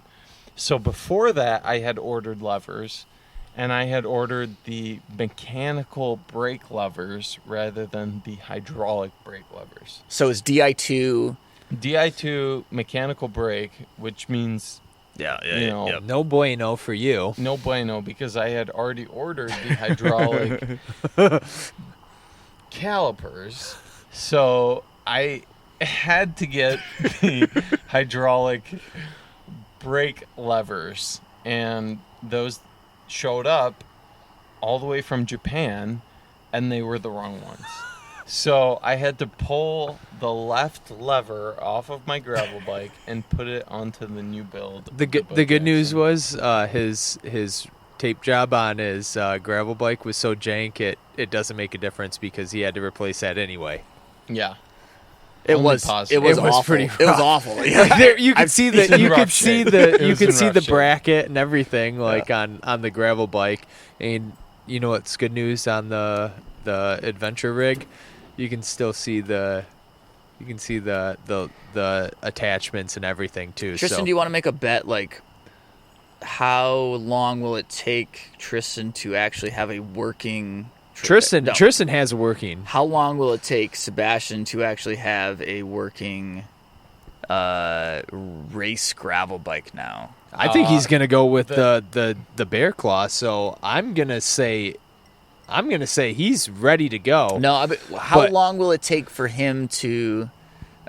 So before that, I had ordered levers, and I had ordered the mechanical brake levers rather than the hydraulic brake levers. So it's DI2. DI2 mechanical brake, which means no bueno for you. No bueno, because I had already ordered the hydraulic calipers. So I had to get the hydraulic brake levers, and those showed up all the way from Japan, and they were the wrong ones. So I had to pull the left lever off of my gravel bike and put it onto the new build. The good news was his tape job on his gravel bike was so jank it doesn't make a difference because he had to replace that anyway. Yeah. It was awful. Pretty rough. It was awful. Like there, you could see the shape. bracket and everything on the gravel bike. And you know what's good news on the adventure rig? You can still see the attachments and everything too. Tristan, do you want to make a bet? Like, how long will it take Tristan to actually have a working? Tristan has a working. How long will it take Sebastian to actually have a working race gravel bike now? I think he's gonna go with the Bear Claw. So I'm gonna say he's ready to go. No, I mean, how long will it take for him to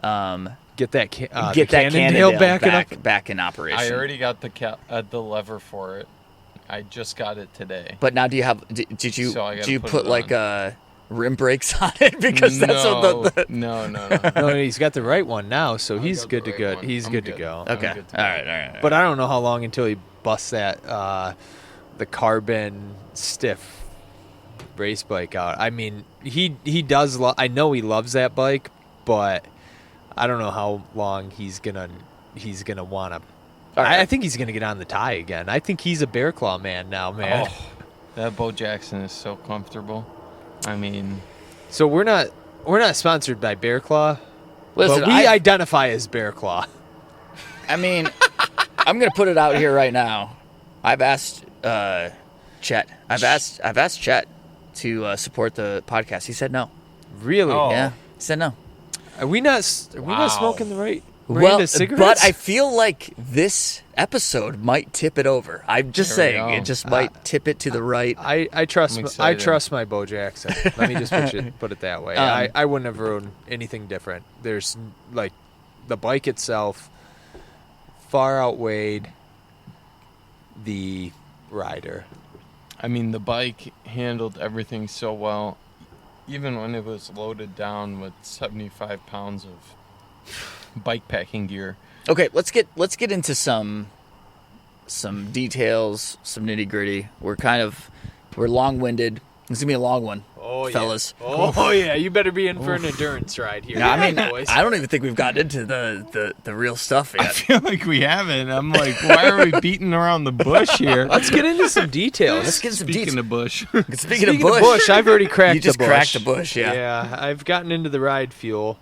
get that Cannondale back in operation? I already got the lever for it. I just got it today. But now, do you have? Did you put like rim brakes on it? Because that's what No. No, he's got the right one now, so he's good to go. He's good to go. Okay, all right. But I don't know how long until he busts that the carbon stiff race bike out. I mean, he does. I know he loves that bike, but I don't know how long he's gonna want to. Right. I think he's gonna get on the tie again. I think he's a Bear Claw man now, man. Oh, that Bo Jackson is so comfortable. I mean, so we're not sponsored by Bear Claw. Listen, but we identify as Bear Claw. I mean, I'm gonna put it out here right now. I've asked Chet. I've asked Chet to support the podcast. He said no. Really? Oh. Yeah. He said no. Are we not smoking the right? Well, cigarettes? But I feel like this episode might tip it over. I'm just saying, it just might tip it to the right. I trust my Bo Jackson. Let me just put it that way. I wouldn't have rode anything different. There's like the bike itself far outweighed the rider. I mean, the bike handled everything so well, even when it was loaded down with 75 pounds of bikepacking gear. Okay, let's get into some details, some nitty gritty. We're long-winded. This is gonna be a long one, fellas. Yeah. Oh yeah, you better be in for an endurance ride here. No, I mean, boys. I don't even think we've gotten into the real stuff yet. I feel like we haven't. I'm like, why are we beating around the bush here? Let's get into some details. Let's get some details. Speaking of bush. Speaking of bush, I've already cracked the bush. You just cracked the bush, yeah. Yeah, I've gotten into the ride fuel.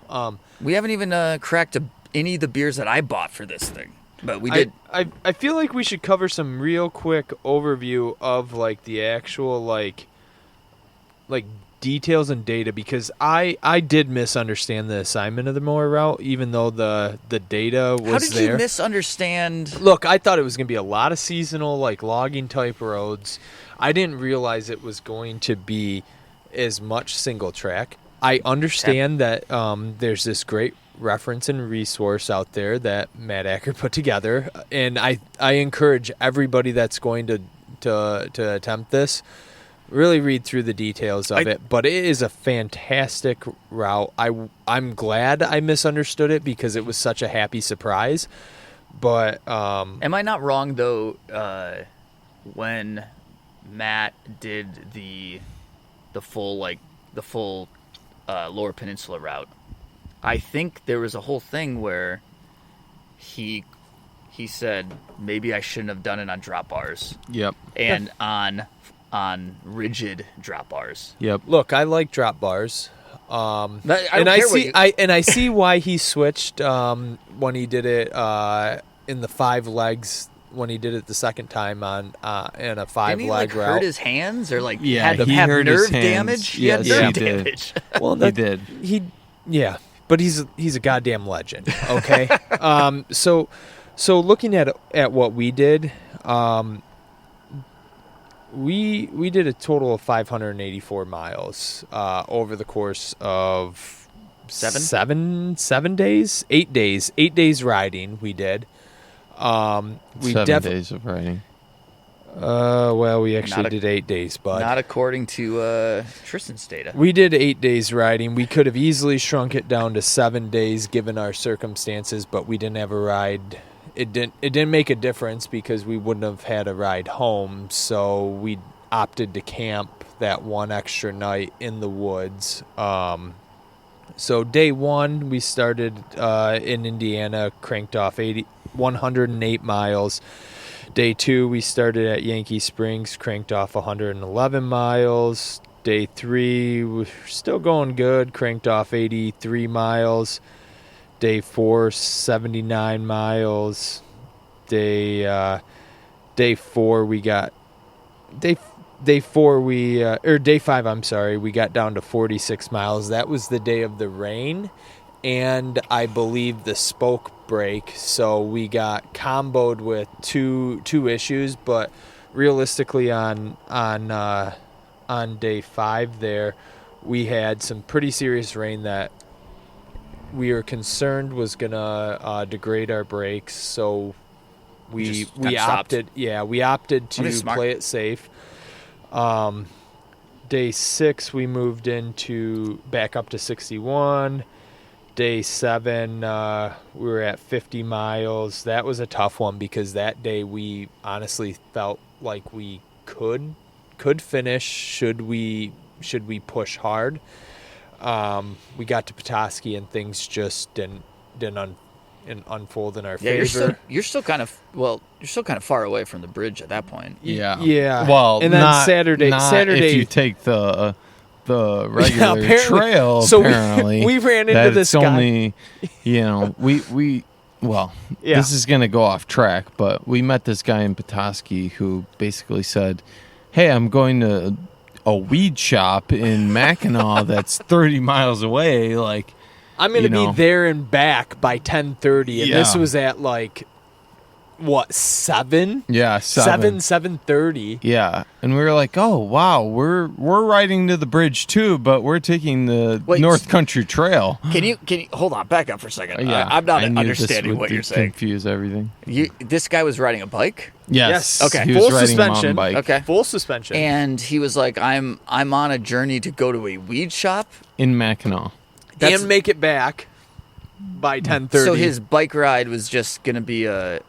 We haven't even cracked any of the beers that I bought for this thing, but we did. I feel like we should cover some real quick overview of like the actual like details and data, because I did misunderstand the assignment of the mower route, even though the data was there. How did you misunderstand? Look, I thought it was going to be a lot of seasonal like logging type roads. I didn't realize it was going to be as much single track. I understand that there's this great reference and resource out there that Matt Acker put together, and I encourage everybody that's going to attempt this, really read through the details of it, but it is a fantastic route. I'm glad I misunderstood it because it was such a happy surprise. But am I not wrong though? When Matt did the full Lower Peninsula route, I think there was a whole thing where he said maybe I shouldn't have done it on drop bars. Yep. And on rigid drop bars. Yep. Look, I like drop bars. I see why he switched when he did it in the 5 legs. When he did it the second time in a 5-leg route, hurt his hands or Yeah, had he have hurt nerve his hands. damage. Yes, he had nerve he did. damage. Well, He did. Yeah, but he's a goddamn legend. Okay, so looking at what we did, we did a total of 584 miles over the course of 7 days, 8 days riding. We did. We 7 days of riding. Well, we actually did 8 days, but not according to Tristan's data. we did 8 days riding. We could have easily shrunk it down to 7 days given our circumstances, but we didn't have a ride. It didn't make a difference because we wouldn't have had a ride home, so we opted to camp that one extra night in the woods. So day 1, we started in Indiana, cranked off 108 miles. Day 2, we started at Yankee Springs, cranked off 111 miles. Day 3, we're still going good, cranked off 83 miles. Day 4, 79 miles. Day 4, we got day 5, I'm sorry, we got down to 46 miles. That was the day of the rain and I believe the spoke break, so we got comboed with two issues, but realistically on day 5 there, we had some pretty serious rain that we were concerned was gonna degrade our brakes, so we opted to play it safe. Day 6 we moved back up to 61. Day 7 we were at 50 miles. That was a tough one because that day we honestly felt like we could finish should we push hard. We got to Petoskey and things just didn't unfold in our favor. You're still kind of far away from the bridge at that point. Yeah. Well, and then not Saturday if you take the regular trail. So apparently, we ran into this guy. Only, this is gonna go off track, but we met this guy in Petoskey who basically said, "Hey, I'm going to a weed shop in Mackinac that's 30 miles away. Like, I'm going to be there and back by 10:30, and this was at 7? Yeah, 7:30. Yeah, and we were like, "Oh wow, we're riding to the bridge too, but we're taking the North Country Trail." Can you hold on? Back up for a second. Yeah, I'm not I knew understanding this what would you're saying. Confuse everything. This guy was riding a bike. Yes. Okay. He Full was riding suspension. a mountain bike. Okay. Full suspension. And he was like, "I'm on a journey to go to a weed shop In Mackinac. And make it back by 10:30. So his bike ride was just gonna be a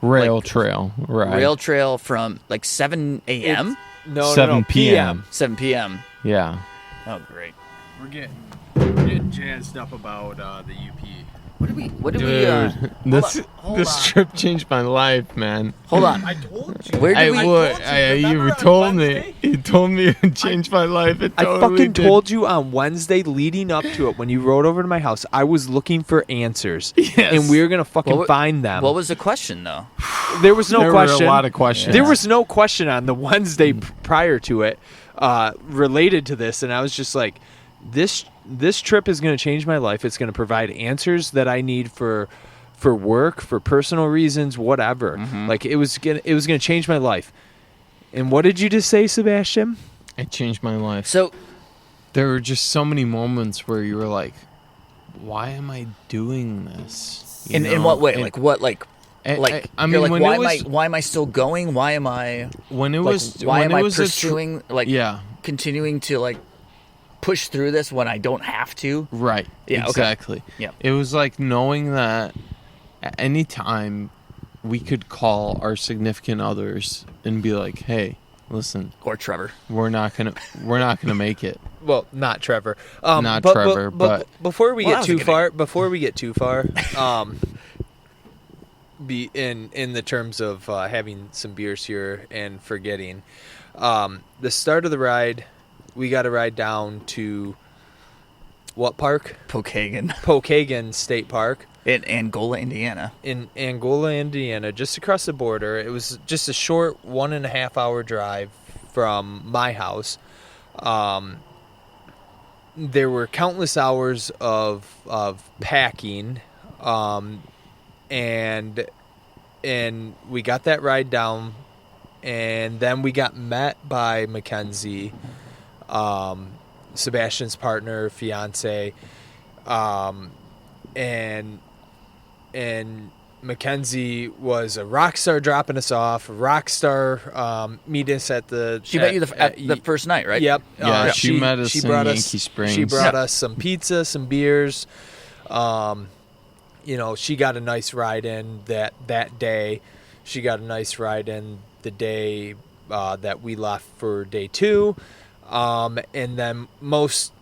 Rail trail ride. rail trail from 7 a.m. No, 7 p.m. 7 p.m. Yeah. Oh, great. We're getting jazzed up about the UP. What did we? Dude, this hold on. trip changed my life, man. Hold on. I told you. Where did we? You told me. You told me it changed my life. It I totally fucking did. told you on Wednesday leading up to it when you rode over to my house, I was looking for answers. Yes. And we were going to fucking find them. What was the question though? There was no There question. were a lot of questions. There was no question on the Wednesday prior to it related to this, and I was just like, this trip is going to change my life. It's going to provide answers that I need for work, for personal reasons, whatever. Mm-hmm. Like it was going to change my life. And what did you just say, Sebastian? It changed my life. So There were just so many moments where you were like, why am I doing this? You in know? what way? And- Like what? Like Like, I mean, you're like, when it was why am I still going? Why am I when it like, was why when am it I was pursuing like yeah. continuing to like push through this when I don't have to? Right. Yeah, okay. Exactly. Yeah. It was like knowing that at any time we could call our significant others and be like, "Hey, listen, Or Trevor. we're not gonna make it." Well, not Trevor. Not Trevor, but before we Well, get that too was a good far, be in the terms of having some beers here and forgetting, the start of the ride, we got to ride down to what park? Pokagon State Park in Angola, Indiana. in Angola, Indiana, just across the border. It was just a short 1.5 hour drive from my house. There were countless hours of packing, and we got that ride down, and then we got met by Mackenzie, Sebastian's partner, fiance, and Mackenzie was a rock star dropping us off. Rock star meet us at the. She met you the first night, right? Yep. yeah, she met us she in brought Yankee Springs. She brought us some pizza, some beers. She got a nice ride in that day. She got a nice ride in the day that we left for day 2. And then most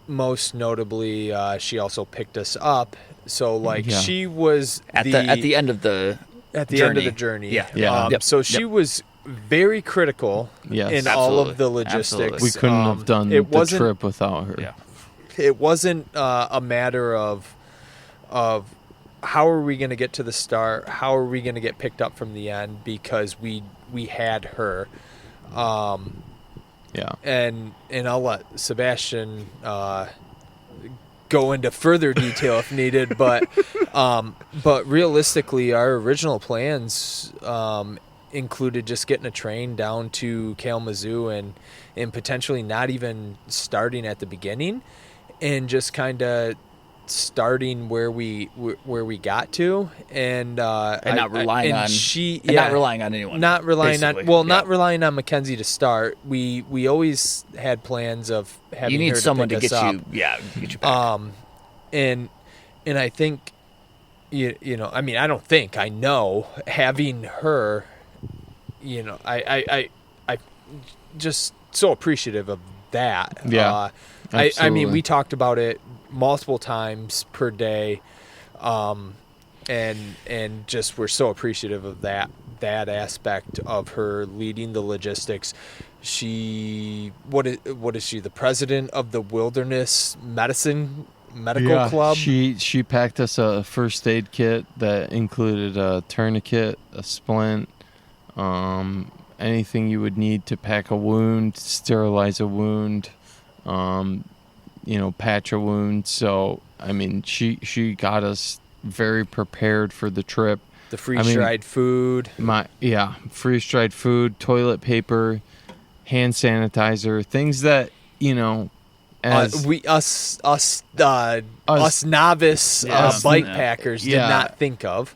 notably, she also picked us up. So like she was at the end of the journey. Yeah. Yeah. So she was very critical Yes. in all Absolutely. of the logistics. Absolutely. We couldn't have done the trip without her. Yeah. It wasn't a matter of how are we going to get to the start? How are we going to get picked up from the end? Because we had her. Yeah. And I'll let Sebastian go into further detail if needed, but realistically, our original plans included just getting a train down to Kalamazoo and potentially not even starting at the beginning, and just kind of starting where we got to, and not relying on anyone. Not relying basically. on not relying on Mackenzie to start. We always had plans of having You need her someone to pick get us you, up. get you back. And I think I don't think I know, having her, I just so appreciative of that. Yeah, I mean, we talked about it multiple times per day, and just we're so appreciative of that aspect of her leading the logistics. What is she, the president of the Wilderness Medical Club? She packed us a first aid kit that included a tourniquet, a splint, anything you would need to pack a wound, sterilize a wound, patch a wound. So, I mean, she got us very prepared for the trip. The freeze-dried food. Freeze-dried food, toilet paper, hand sanitizer, things that, as us novice bike packers did not think of.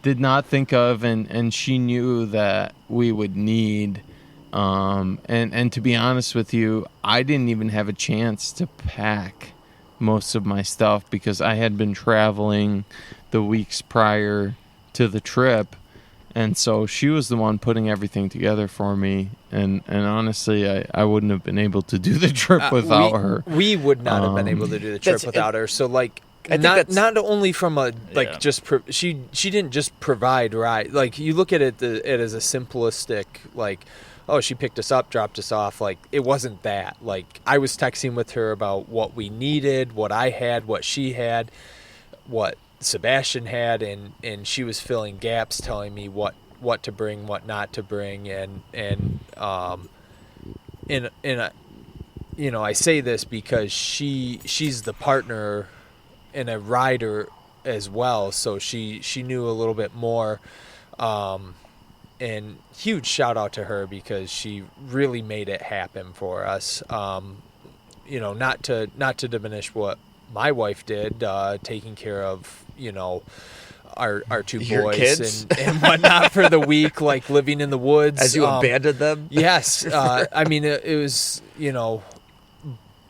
And she knew that we would need. And to be honest with you, I didn't even have a chance to pack most of my stuff because I had been traveling the weeks prior to the trip, and so she was the one putting everything together for me. And honestly, I wouldn't have been able to do the trip without her. We would not have been able to do the trip without her. So like, not only from a she didn't just provide ride. Like, you look at it as a simplistic, like, oh, she picked us up, dropped us off. Like, it wasn't that. Like, I was texting with her about what we needed, what I had, what she had, what Sebastian had, and she was filling gaps, telling me what to bring, what not to bring, and I say this because she's the partner and a rider as well, so she knew a little bit more, and huge shout out to her because she really made it happen for us. Not to diminish what my wife did, taking care of, our two Your boys kids? and whatnot for the week, like living in the woods. As you abandoned them? Yes. I mean, it was,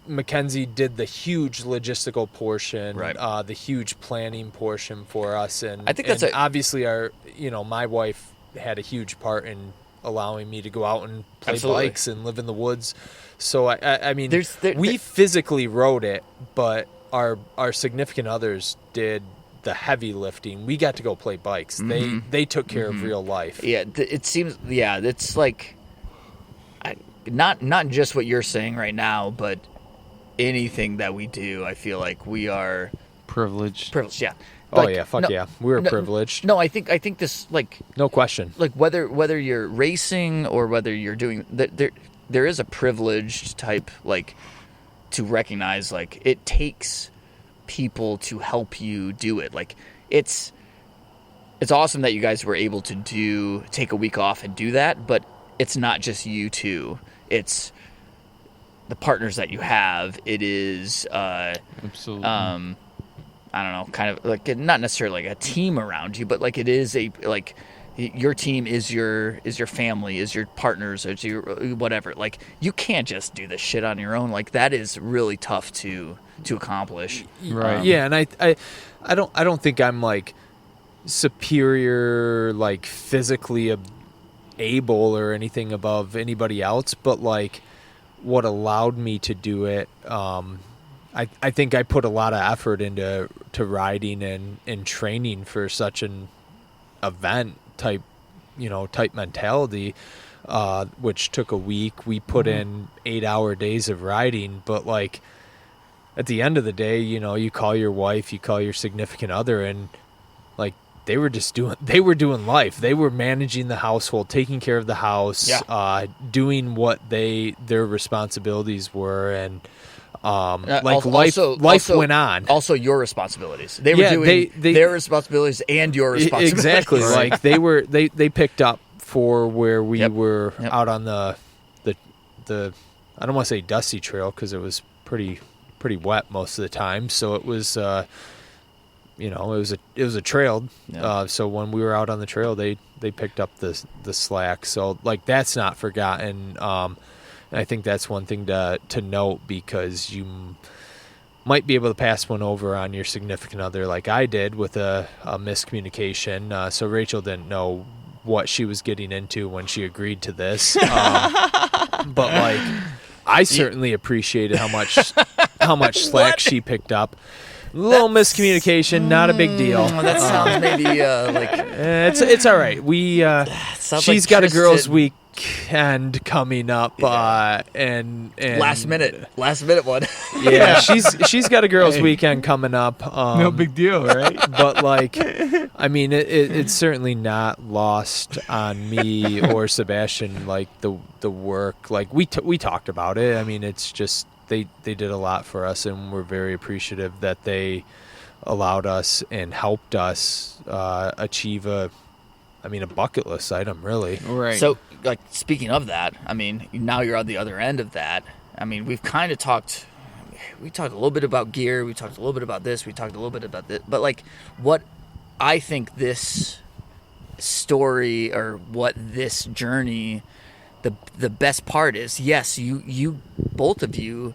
Mackenzie did the huge logistical portion, Right. The huge planning portion for us. And I think that's obviously my wife had a huge part in allowing me to go out and play Absolutely. bikes and live in the woods. So I mean, There- we physically rode it, but our significant others did the heavy lifting. We got to go play bikes. They took care of real life. Yeah, it seems. Yeah, it's like, not just what you're saying right now, but anything that we do, I feel like we are Privileged. privileged. Yeah. Oh Like, yeah, fuck no- yeah. We were no- privileged. No, I think this No question. like whether you're racing or whether you're doing there is a privileged type, like, to recognize, like, it takes people to help you do it. Like, it's awesome that you guys were able to take a week off and do that, but it's not just you two. It's the partners that you have. It is Absolutely. I don't know, kind of like, not necessarily like a team around you, but like it is like your team is your family, is your partners, is your whatever. Like, you can't just do this shit on your own. Like, that is really tough to accomplish. Right. Yeah, and I don't think I'm like superior, like physically able or anything above anybody else, but like what allowed me to do it, I think I put a lot of effort into riding and training for such an event type mentality, which took a week. We put in 8-hour days of riding, but like at the end of the day, you call your wife, you call your significant other, and like they were doing life. They were managing the household, taking care of the house, doing what their responsibilities were, and life went on. Also, your responsibilities. They were doing they their responsibilities and your responsibilities. Exactly. Like they picked up for where we Yep. were Yep. out on the I don't want to say dusty trail because it was pretty wet most of the time. So it was it was a trail. Yeah. So when we were out on the trail, they picked up the slack. So like that's not forgotten. And I think that's one thing to note, because you might be able to pass one over on your significant other like I did with a miscommunication. So Rachel didn't know what she was getting into when she agreed to this. But like I certainly appreciated how much slack she picked up. Little miscommunication, not a big deal. That sounds maybe like It's all right. sounds She's like got a girls' Tristan. weekend coming up, and last minute one. Yeah, she's got a girls' weekend coming up. No big deal, right? But like, I mean, it's certainly not lost on me or Sebastian. Like the work, like we talked about it. I mean, it's just they did a lot for us, and we're very appreciative that they allowed us and helped us achieve a bucket list item, really. Right. So, like, speaking of that, I mean, now you're on the other end of that. I mean, we've kind of talked. We talked a little bit about gear. We talked a little bit about this. We talked a little bit about this. But like, what I think this story or what this journey, the best part is, yes, you both of you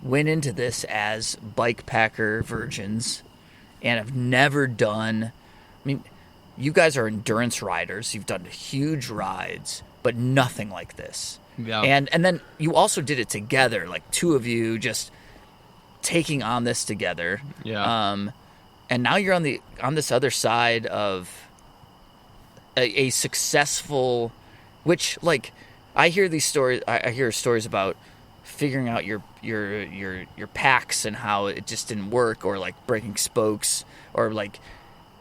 went into this as bike packer virgins and have never done. I mean, you guys are endurance riders. You've done huge rides, but nothing like this. Yeah. And then you also did it together, like two of you just taking on this together. Yeah. And now you're on this other side of a successful, which, like, I hear these stories. I hear stories about figuring out your packs and how it just didn't work, or like breaking spokes, or like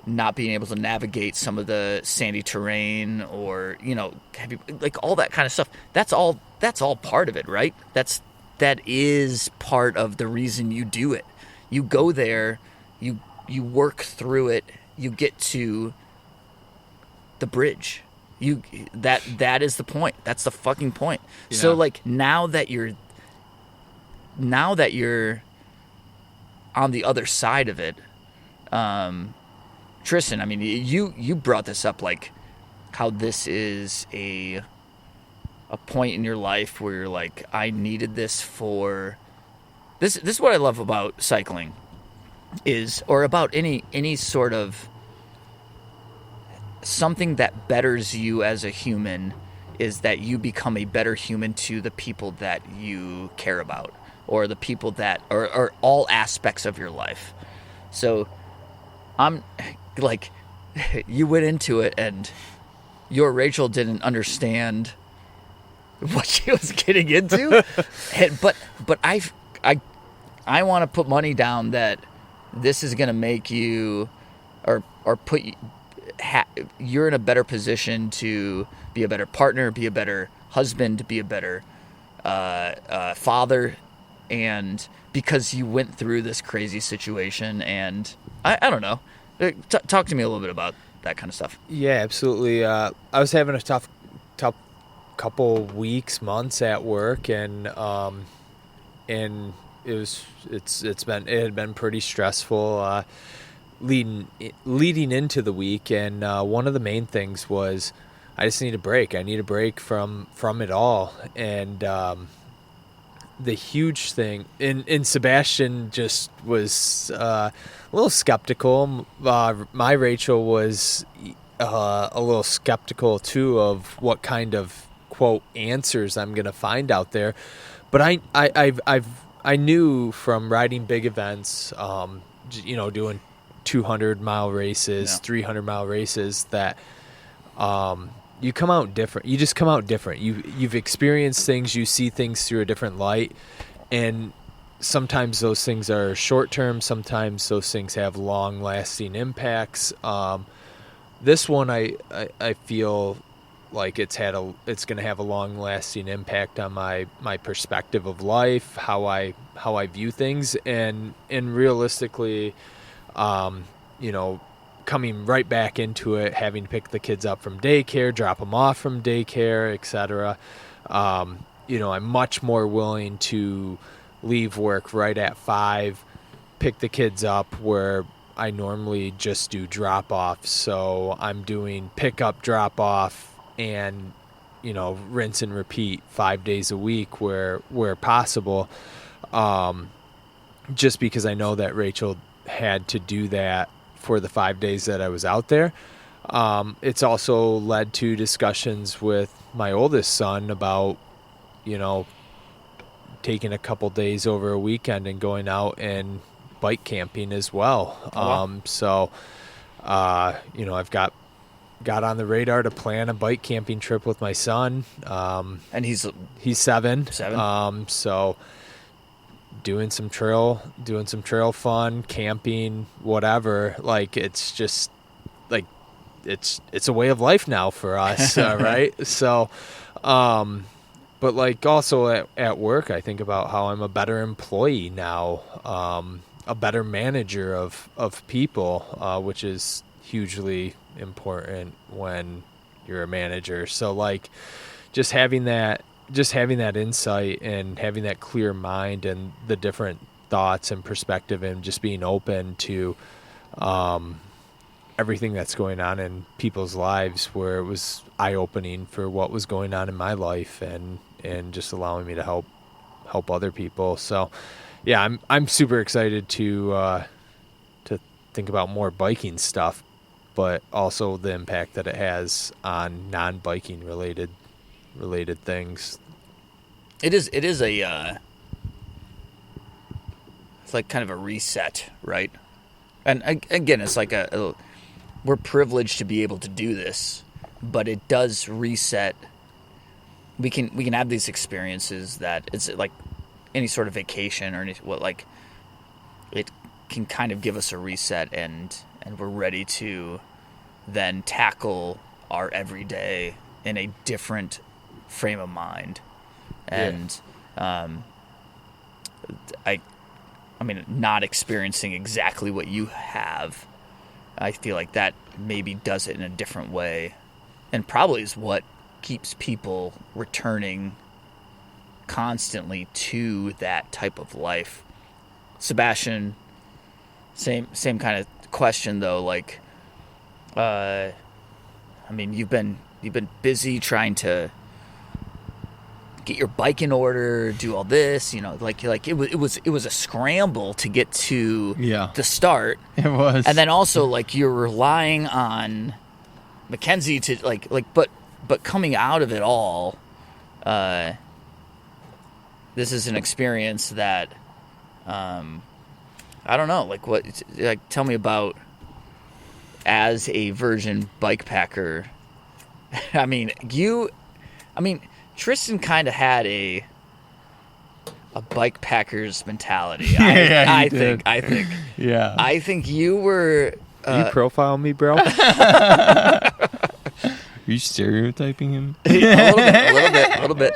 not being able to navigate some of the sandy terrain, or like all that kind of stuff. That's all part of it, right? That is part of the reason you do it. You go there, you work through it, you get to the bridge. That is the point. That's the fucking point. So Yeah. like now that you're on the other side of it, Tristan, I mean, you brought this up, like how this is a point in your life where you're like, I needed this for this. This is what I love about cycling, or about any sort of something that betters you as a human, is that you become a better human to the people that you care about, or the people that are all aspects of your life. So I'm like, you went into it and your Rachel didn't understand what she was getting into. but I want to put money down that this is going to make you, or put you, you're in a better position to be a better partner, be a better husband, be a better father, and because you went through this crazy situation. And I don't know. Talk to me a little bit about that kind of stuff. Yeah, absolutely. I was having a tough couple weeks, months at work, and it had been pretty stressful leading into the week. And one of the main things was I just need a break. I need a break from it all. And the huge thing, and Sebastian just was a little skeptical. My Rachel was a little skeptical too of what kind of quote answers I'm gonna find out there. But I knew from riding big events, doing 200-mile races, 300-mile races, that you come out different. You just come out different. You've experienced things. You see things through a different light, and sometimes those things are short term. Sometimes those things have long lasting impacts. This one, I feel like it's going to have a long lasting impact on my perspective of life, how I view things, and realistically, coming right back into it, having to pick the kids up from daycare, drop them off from daycare, etc. I'm much more willing to leave work right at 5, pick the kids up where I normally just do drop-off. So I'm doing pick-up, drop-off, and, rinse and repeat 5 days a week where possible, just because I know that Rachel had to do that for the 5 days that I was out there. It's also led to discussions with my oldest son about, taking a couple days over a weekend and going out and bike camping as well. I've got on the radar to plan a bike camping trip with my son. And he's 7. 7. So doing some trail fun, camping, whatever. Like, it's just like, it's a way of life now for us. Right. So, but like also at work, I think about how I'm a better employee now, a better manager of people, which is hugely important when you're a manager. So like just having that insight and having that clear mind and the different thoughts and perspective, and just being open to everything that's going on in people's lives, where it was eye-opening for what was going on in my life, and just allowing me to help other people. So yeah, I'm super excited to think about more biking stuff, but also the impact that it has on non-biking related things. It is a it's like kind of a reset, right? And again, it's like we're privileged to be able to do this, but it does reset. We can have these experiences that it's like any sort of vacation or it can kind of give us a reset, and we're ready to then tackle our everyday in a different frame of mind. And I mean, not experiencing exactly what you have, I feel like that maybe does it in a different way, and probably is what keeps people returning constantly to that type of life. Sebastian, Same kind of question though. Like, I mean, you've been busy trying to get your bike in order, do all this. You know, like it was a scramble to get to the start. It was, and then also like you're relying on Mackenzie to but coming out of it all, this is an experience that, I don't know, tell me about as a virgin bike packer. I mean, Tristan kind of had a bike packer's mentality. I think. Yeah. I think you were. You profile me, bro? Are you stereotyping him? A little bit.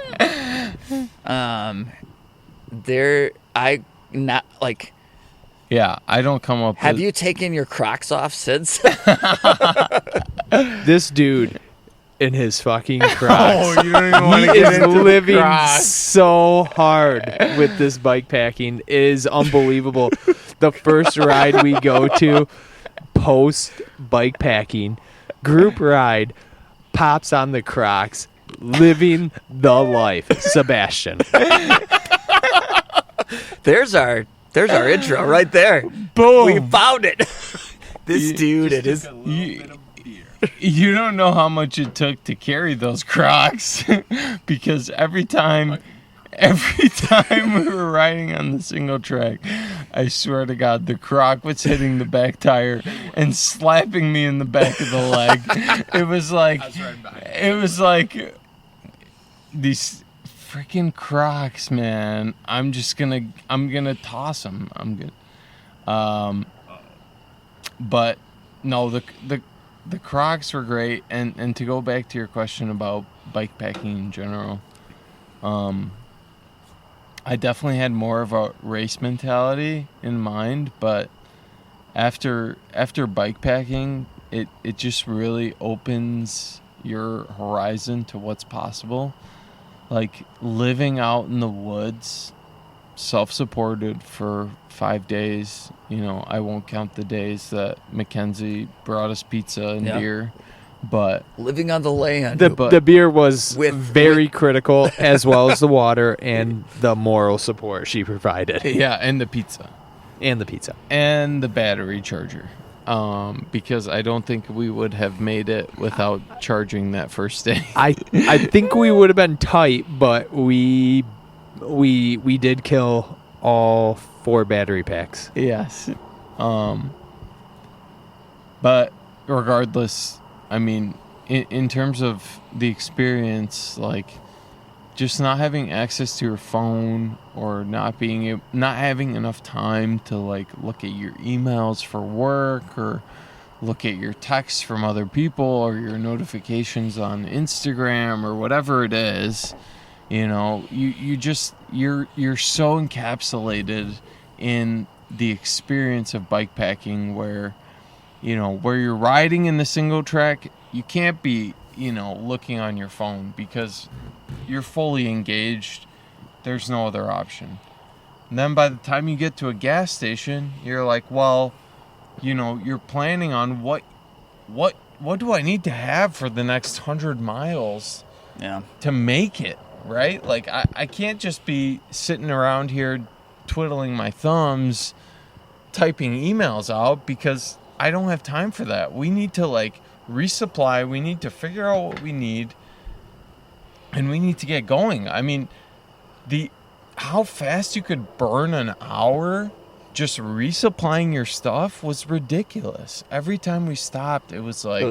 Yeah, I don't come up Have with... you taken your Crocs off since? This dude in his fucking Crocs. Oh, you don't even want to He get is into the living Crocs. so hard with this bike packing. It is unbelievable. The first ride we go to post bike packing, group ride, pops on the Crocs, living the life. Sebastian. There's our intro right there. Boom. We found it. This dude, it is. You don't know how much it took to carry those Crocs because every time we were riding on the single track, I swear to God, the Croc was hitting the back tire and slapping me in the back of the leg. It was like these freaking Crocs, man. I'm gonna toss them. I'm good. But no, the Crocs were great, and to go back to your question about bike packing in general, I definitely had more of a race mentality in mind, but after bike packing, it just really opens your horizon to what's possible. Like living out in the woods, self-supported for 5 days. You know, I won't count the days that Mackenzie brought us pizza and beer, but Living on the land. The beer was very with- critical, as well as the water and the moral support she provided. yeah, and the pizza And the pizza. and the battery charger. Because I don't think we would have made it without charging that first day. I think we would have been tight, but we did kill all 4 battery packs. Yes. But regardless, I mean, in terms of the experience, like just not having access to your phone or not having enough time to like look at your emails for work or look at your texts from other people or your notifications on Instagram or whatever it is, you know, you're so encapsulated in the experience of bike packing where you're riding in the single track, you can't be, looking on your phone because you're fully engaged. There's no other option. And then by the time you get to a gas station, you're like, well, you're planning on what do I need to have for the next 100 miles to make it, right? Like I can't just be sitting around here twiddling my thumbs, typing emails out because I don't have time for that. We need to resupply. We need to figure out what we need, and we need to get going. I mean, how fast you could burn an hour just resupplying your stuff was ridiculous. Every time we stopped, it was like,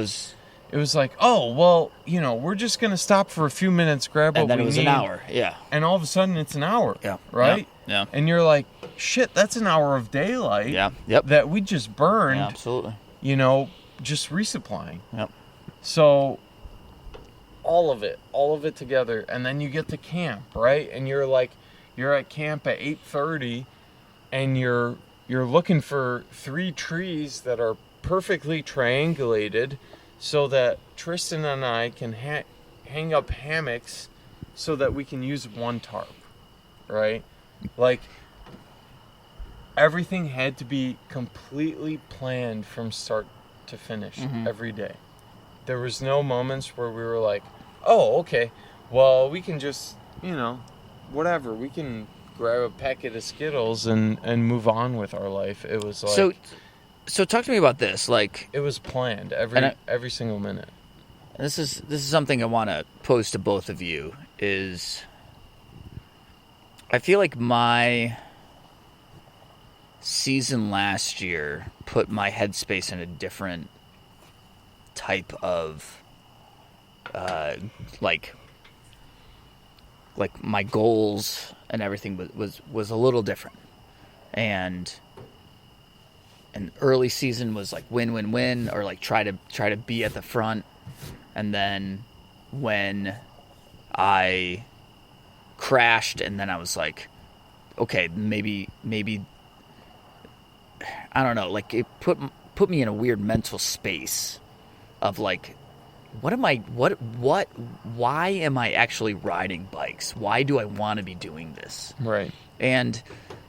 oh, well, we're just going to stop for a few minutes, grab what we need. And then it was an hour, yeah. And all of a sudden, it's an hour, yeah, right? Yeah. And you're like, shit, that's an hour of daylight that we just burned. Yeah, absolutely. Just resupplying. Yep. So all of it together, and then you get to camp, right? And you're at camp at 8:30, and you're looking for 3 trees that are perfectly triangulated, so that Tristan and I can hang up hammocks, so that we can use one tarp, right? Like everything had to be completely planned from start to finish every day. There was no moments where we were like, oh, okay, well, we can just, whatever, we can grab a packet of Skittles and move on with our life. It was like... So talk to me about this. Like, it was planned every single minute. This is something I want to pose to both of you. Is I feel like my season last year put my headspace in a different type of like my goals and everything was a little different. And early season was like win, or like try to be at the front. And then when I crashed, and then I was like, okay, maybe I don't know, like it put me in a weird mental space of like, why am I actually riding bikes? Why do I want to be doing this? Right. And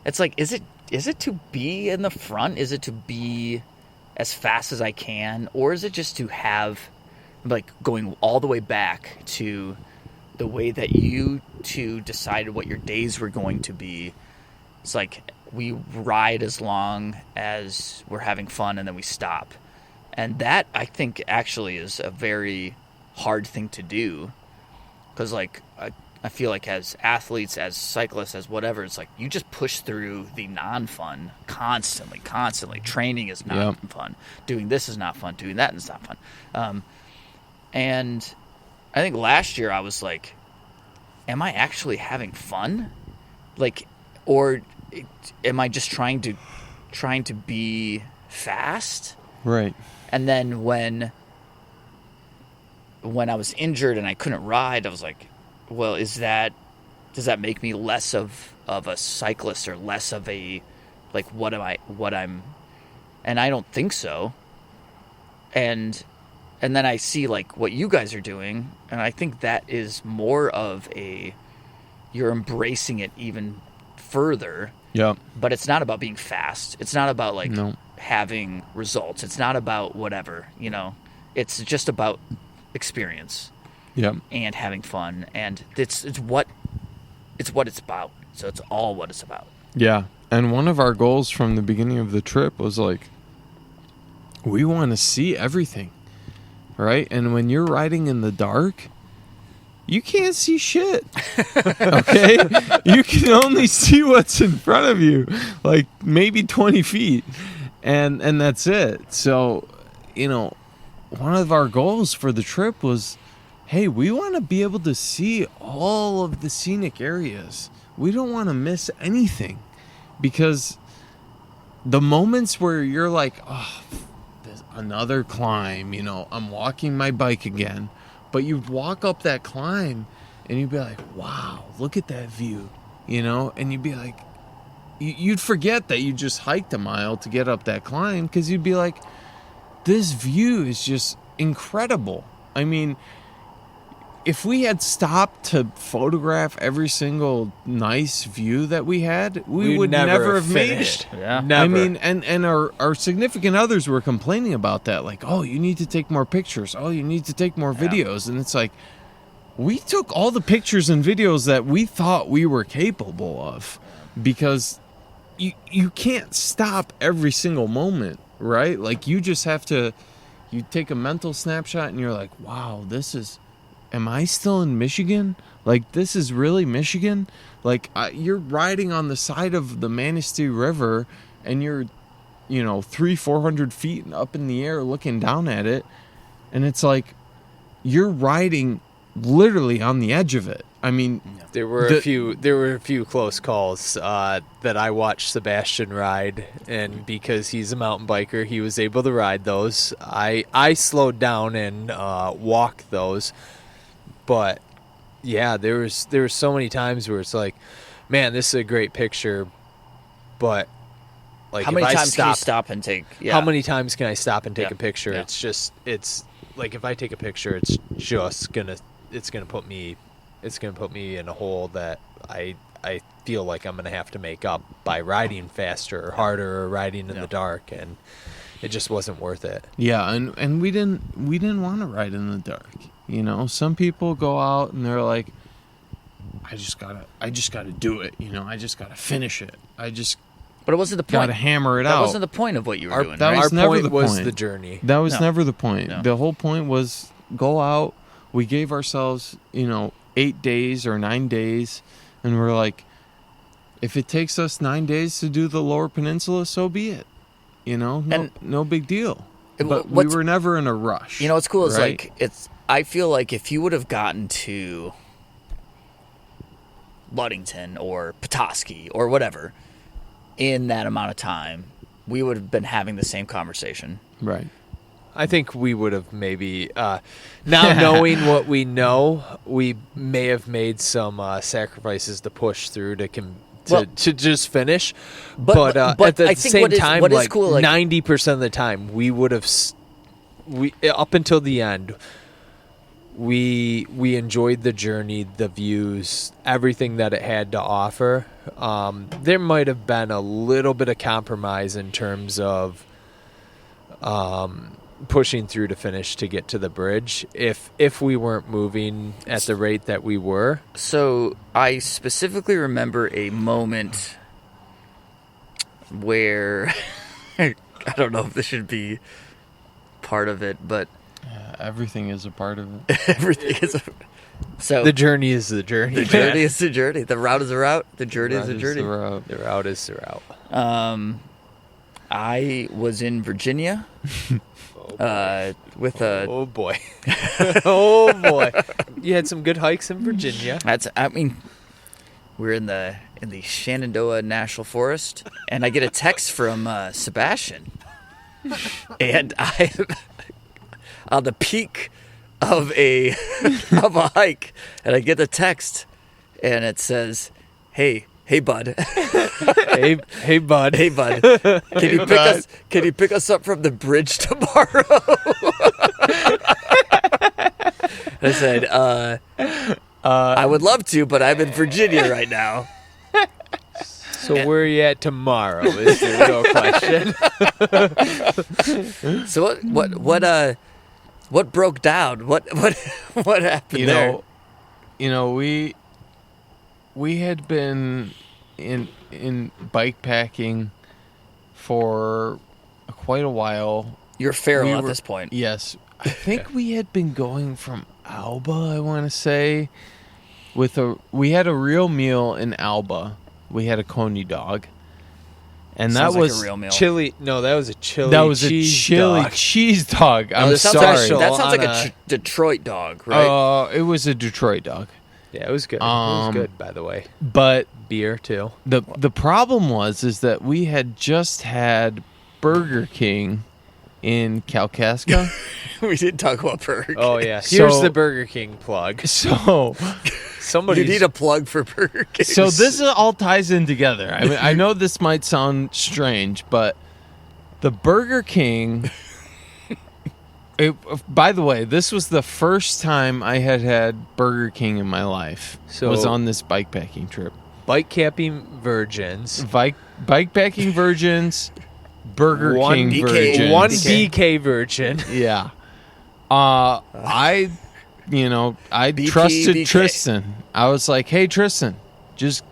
it's like, is it to be in the front? Is it to be as fast as I can? Or is it just to have, like, going all the way back to the way that you two decided what your days were going to be? It's like we ride as long as we're having fun and then we stop. And that, I think, actually is a very hard thing to do. Because, like, I feel like as athletes, as cyclists, as whatever, it's like you just push through the non-fun constantly. Training is not fun. Doing this is not fun. Doing that is not fun. And I think last year I was like, am I actually having fun? Like, or am I just trying to be fast? Right. And then when I was injured and I couldn't ride, I was like, well, does that make me less of a cyclist or less of a, like, what I'm, and I don't think so. And then I see, like, what you guys are doing, and I think that is more of you're embracing it even further. Yeah. But it's not about being fast. It's not about, like, having results. It's not about whatever, It's just about experience. Yeah. And having fun, and it's what it's about. So it's all what it's about. Yeah. And one of our goals from the beginning of the trip was like, we want to see everything, right? And when you're riding in the dark, you can't see shit. Okay? You can only see what's in front of you, like maybe 20 feet. And that's it. So, one of our goals for the trip was, hey, we want to be able to see all of the scenic areas. We don't want to miss anything, because the moments where you're like, oh, there's another climb, I'm walking my bike again. But you'd walk up that climb and you'd be like, wow, look at that view, and you'd be like, you'd forget that you just hiked a mile to get up that climb, because you'd be like, this view is just incredible. I mean, if we had stopped to photograph every single nice view that we had, we would never have made it. Yeah. Never. I mean, and our significant others were complaining about that. Like, oh, you need to take more pictures. Oh, you need to take more videos. And it's like, we took all the pictures and videos that we thought we were capable of, because you can't stop every single moment, right? Like, you just have to, you take a mental snapshot and you're like, wow, am I still in Michigan? Like, this is really Michigan? Like, you're riding on the side of the Manistee River, and you're, 300-400 feet up in the air looking down at it. And it's like, you're riding literally on the edge of it. I mean, there were a few close calls that I watched Sebastian ride, and because he's a mountain biker, he was able to ride those. I slowed down and walked those. But yeah, there was so many times where it's like, man, this is a great picture, but like, how many times can you stop and take? Yeah. How many times can I stop and take a picture? Yeah. It's like, if I take a picture, it's gonna put me in a hole that I I feel like I'm going to have to make up by riding faster or harder or riding in the dark, and it just wasn't worth it. Yeah, and we didn't want to ride in the dark. You know, some people go out and they're like, I just gotta do it. You know, I just gotta finish it. But it wasn't the point. Gotta hammer it out. That wasn't the point of what you were doing. that right? was Our never point the was point. the journey. That was No. never the point. No. The whole point was go out. We gave ourselves, 8 days or 9 days, and we're like, if it takes us 9 days to do the Lower Peninsula, so be it. No big deal. But we were never in a rush. You know what's cool is right? I feel like if you would have gotten to Ludington or Petoskey or whatever in that amount of time, we would have been having the same conversation. Right. I think we would have maybe, now knowing what we know, we may have made some sacrifices to push through to just finish. But at the I think same time, what is like cool, like 90% of the time, we would have, up until the end, we enjoyed the journey, the views, everything that it had to offer. There might have been a little bit of compromise in terms of pushing through to finish to get to the bridge if we weren't moving at the rate that we were. So I specifically remember a moment where I don't know if this should be part of it, but Everything is a part of it. everything is. So The journey is the journey. the journey is the journey. The route is the route. The journey is the journey. The route. The route is the route. I was in Virginia with a. Oh boy. Oh boy. You had some good hikes in Virginia. We're in the Shenandoah National Forest, and I get a text from Sebastian, and I'm on the peak of a hike, and I get the text, and it says, "Hey bud, Hey bud. hey bud, can you pick us up from the bridge tomorrow?" I said, I would love to, but I'm in Virginia right now. So where are you at tomorrow is the real question. So what broke down? What happened there? We had been in bikepacking for quite a while. You're feral We at were- this point. Yes, I think we had been going from Alba, I want to say, we had a real meal in Alba. We had a coney dog, and Sounds that like was a real meal. Chili. No, that was a chili. that was a cheese chili dog. cheese dog. No, I'm that sounds sorry. special. That sounds like on a a- Detroit dog, right? It was a Detroit dog, Yeah, it was good. It was good, by the way. but Beer too. the problem is that we had just had Burger King in Kalkaska. We didn't talk about Burger King. Oh yeah. Here's So- the Burger King plug. so Somebody You need a plug for Burger King. So this all ties in together. I mean, I know this might sound strange, but the Burger King. By the way, this was the first time I had Burger King in my life. So- was on this bikepacking trip. bike camping virgins. Bikepacking virgins, Burger One King BK. virgins. One BK. BK virgin. Yeah. I BP, trusted BK. Tristan. I was like, "Hey Tristan, just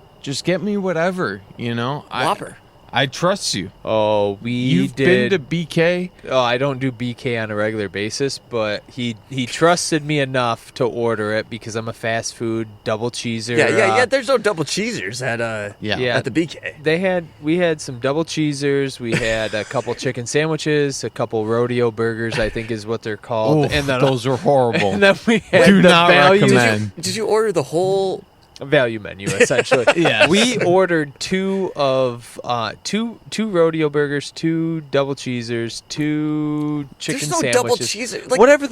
get me whatever, Whopper. I trust you. Oh, You've been to BK? Oh, I don't do BK on a regular basis, but he trusted me enough to order it because I'm a fast food double cheeser. Yeah. There's no double cheesers at Yeah. at the BK. We had some double cheesers. We had a couple chicken sandwiches, a couple rodeo burgers, I think is what they're called. Oof, and then those are horrible. And then we had Do the not recommend. Did you order the whole? value menu essentially. Yes. We ordered two rodeo burgers, two double cheesers, two chicken There's no sandwiches. double cheeser. Like, whatever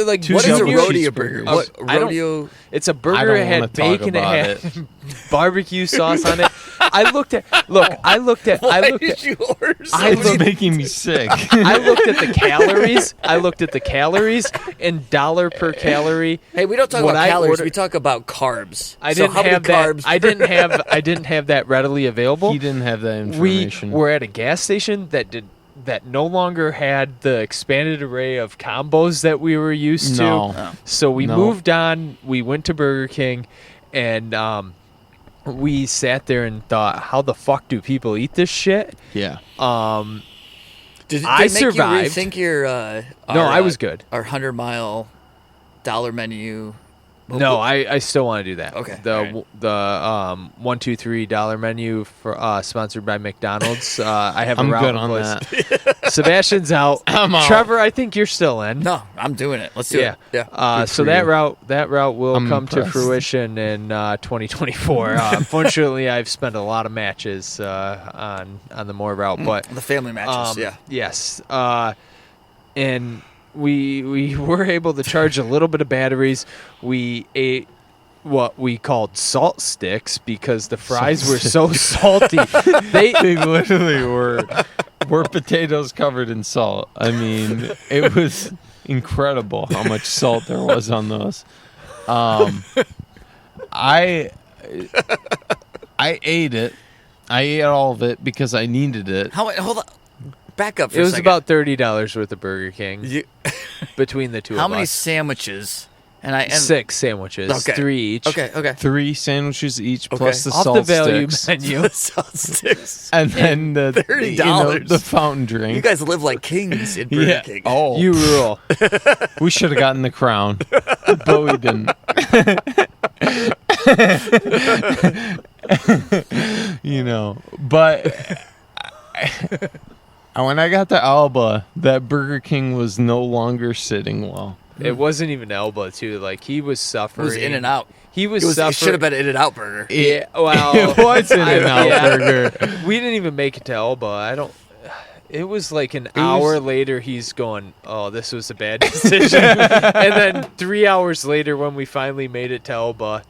like Two what is a when double you're- rodeo cheeseburgers. burger? What I don't- rodeo? It's a I burger. don't It wanna had talk bacon. It about had it. barbecue sauce on it. I looked at Did you order It's making me sick. I looked at the calories and dollar per calorie. Hey, we don't talk What about I calories. ordered- We talk about carbs. I So didn't how many have that. carbs? I didn't have that readily available. He didn't have that We information. were at a gas station that no longer had the expanded array of combos that we were used to. No. So we No. moved on. We went to Burger King, and we sat there and thought, how the fuck do people eat this shit? Yeah. Did I it make survived. You rethink your? No, I was good. Our 100-mile dollar menu. No, I still want to do that. Okay, The all right. the $1, $2, $3 menu for sponsored by McDonald's. I have I'm a route good in on place. that. Sebastian's out. I'm out. Trevor, I think you're still in. No, I'm doing it. Let's do Yeah. it. Yeah. Good So for that you. route will I'm come to impressed. fruition in 2024. Unfortunately, I've spent a lot of matches on the Moore route, but The family matches. Yeah. yes, and we were able to charge a little bit of batteries. We ate what we called salt sticks because the fries were so salty. They literally were potatoes covered in salt. I mean, it was incredible how much salt there was on those. I ate it. I ate all of it because I needed it. Hold on. Back up for It a was second. about $30 worth of Burger King You, between the two how of many us. sandwiches? And 6 sandwiches, Okay. 3 each. Okay. 3 sandwiches each plus the Off salt the value sticks. menu. Salt sticks. And then the $30. the fountain drink. You guys live like kings in Burger yeah. King. Oh, You rule. we should have gotten the crown, but we didn't. But when I got to Alba, that Burger King was no longer sitting well. It wasn't even Elba too. Like he was It suffering. was In and Out. He was It suffering. should have been In and Out Burger. Yeah. Well, It was In-N-Out Burger. We didn't even make it to Elba. I don't. It was like an hour later. He's going, "Oh, this was a bad decision." And then 3 hours later, when we finally made it to Elba,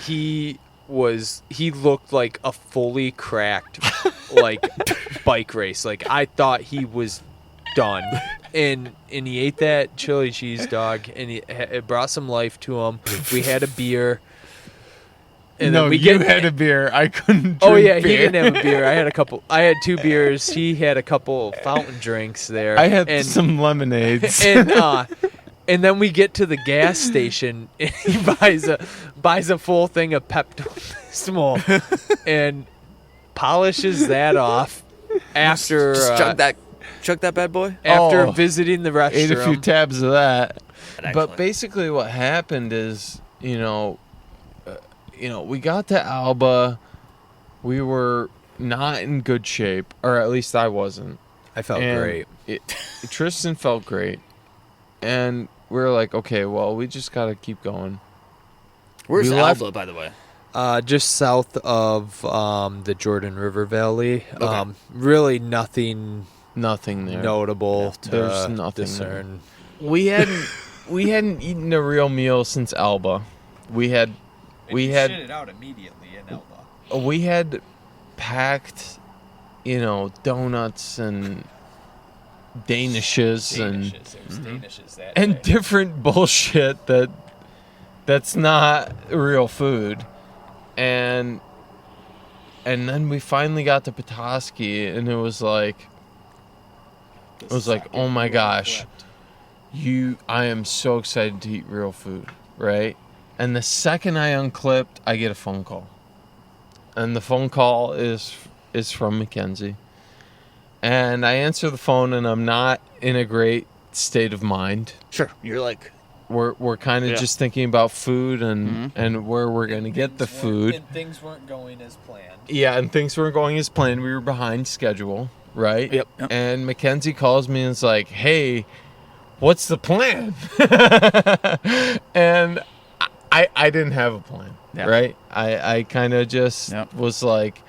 he looked like a fully cracked like bike race. Like I thought he was done. And he ate that chili cheese dog, and it brought some life to him. We had a beer. And No, then you had a beer. I couldn't drink Oh yeah, he beer. didn't have a beer. I had 2 beers. He had a couple fountain drinks there. I had and, some lemonades. and then we get to the gas station, and he buys a full thing of Pepto-Bismol and polishes that off after Just chug that bad boy. after Oh. visiting the restroom. Ate a few tabs of that. Excellent. But basically what happened is, we got to Alba. We were not in good shape, or at least I wasn't. I felt And great. Tristan felt great. And we were like, okay, well, we just got to keep going. Where's we left- Alba, by the way? Just south of the Jordan River Valley. Okay. Really nothing Nothing there. notable to There's nothing discern. We hadn't eaten a real meal since Alba. We had it out immediately in Elba. we had packed, donuts and Danishes and different bullshit that's not real food. And then we finally got to Petoskey, and it was like, oh my gosh, I am so excited to eat real food, right? And the second I unclipped, I get a phone call. And the phone call is from Mackenzie. And I answer the phone, and I'm not in a great state of mind. Sure. You're like, We're kind of Yeah. just thinking about food and where we're going to get the food. And things weren't going as planned. Yeah, and things weren't going as planned. We were behind schedule, right? Yep. And Mackenzie calls me and is like, hey, what's the plan? And I didn't have a plan, Yeah. right? I kind of just Yep. was like,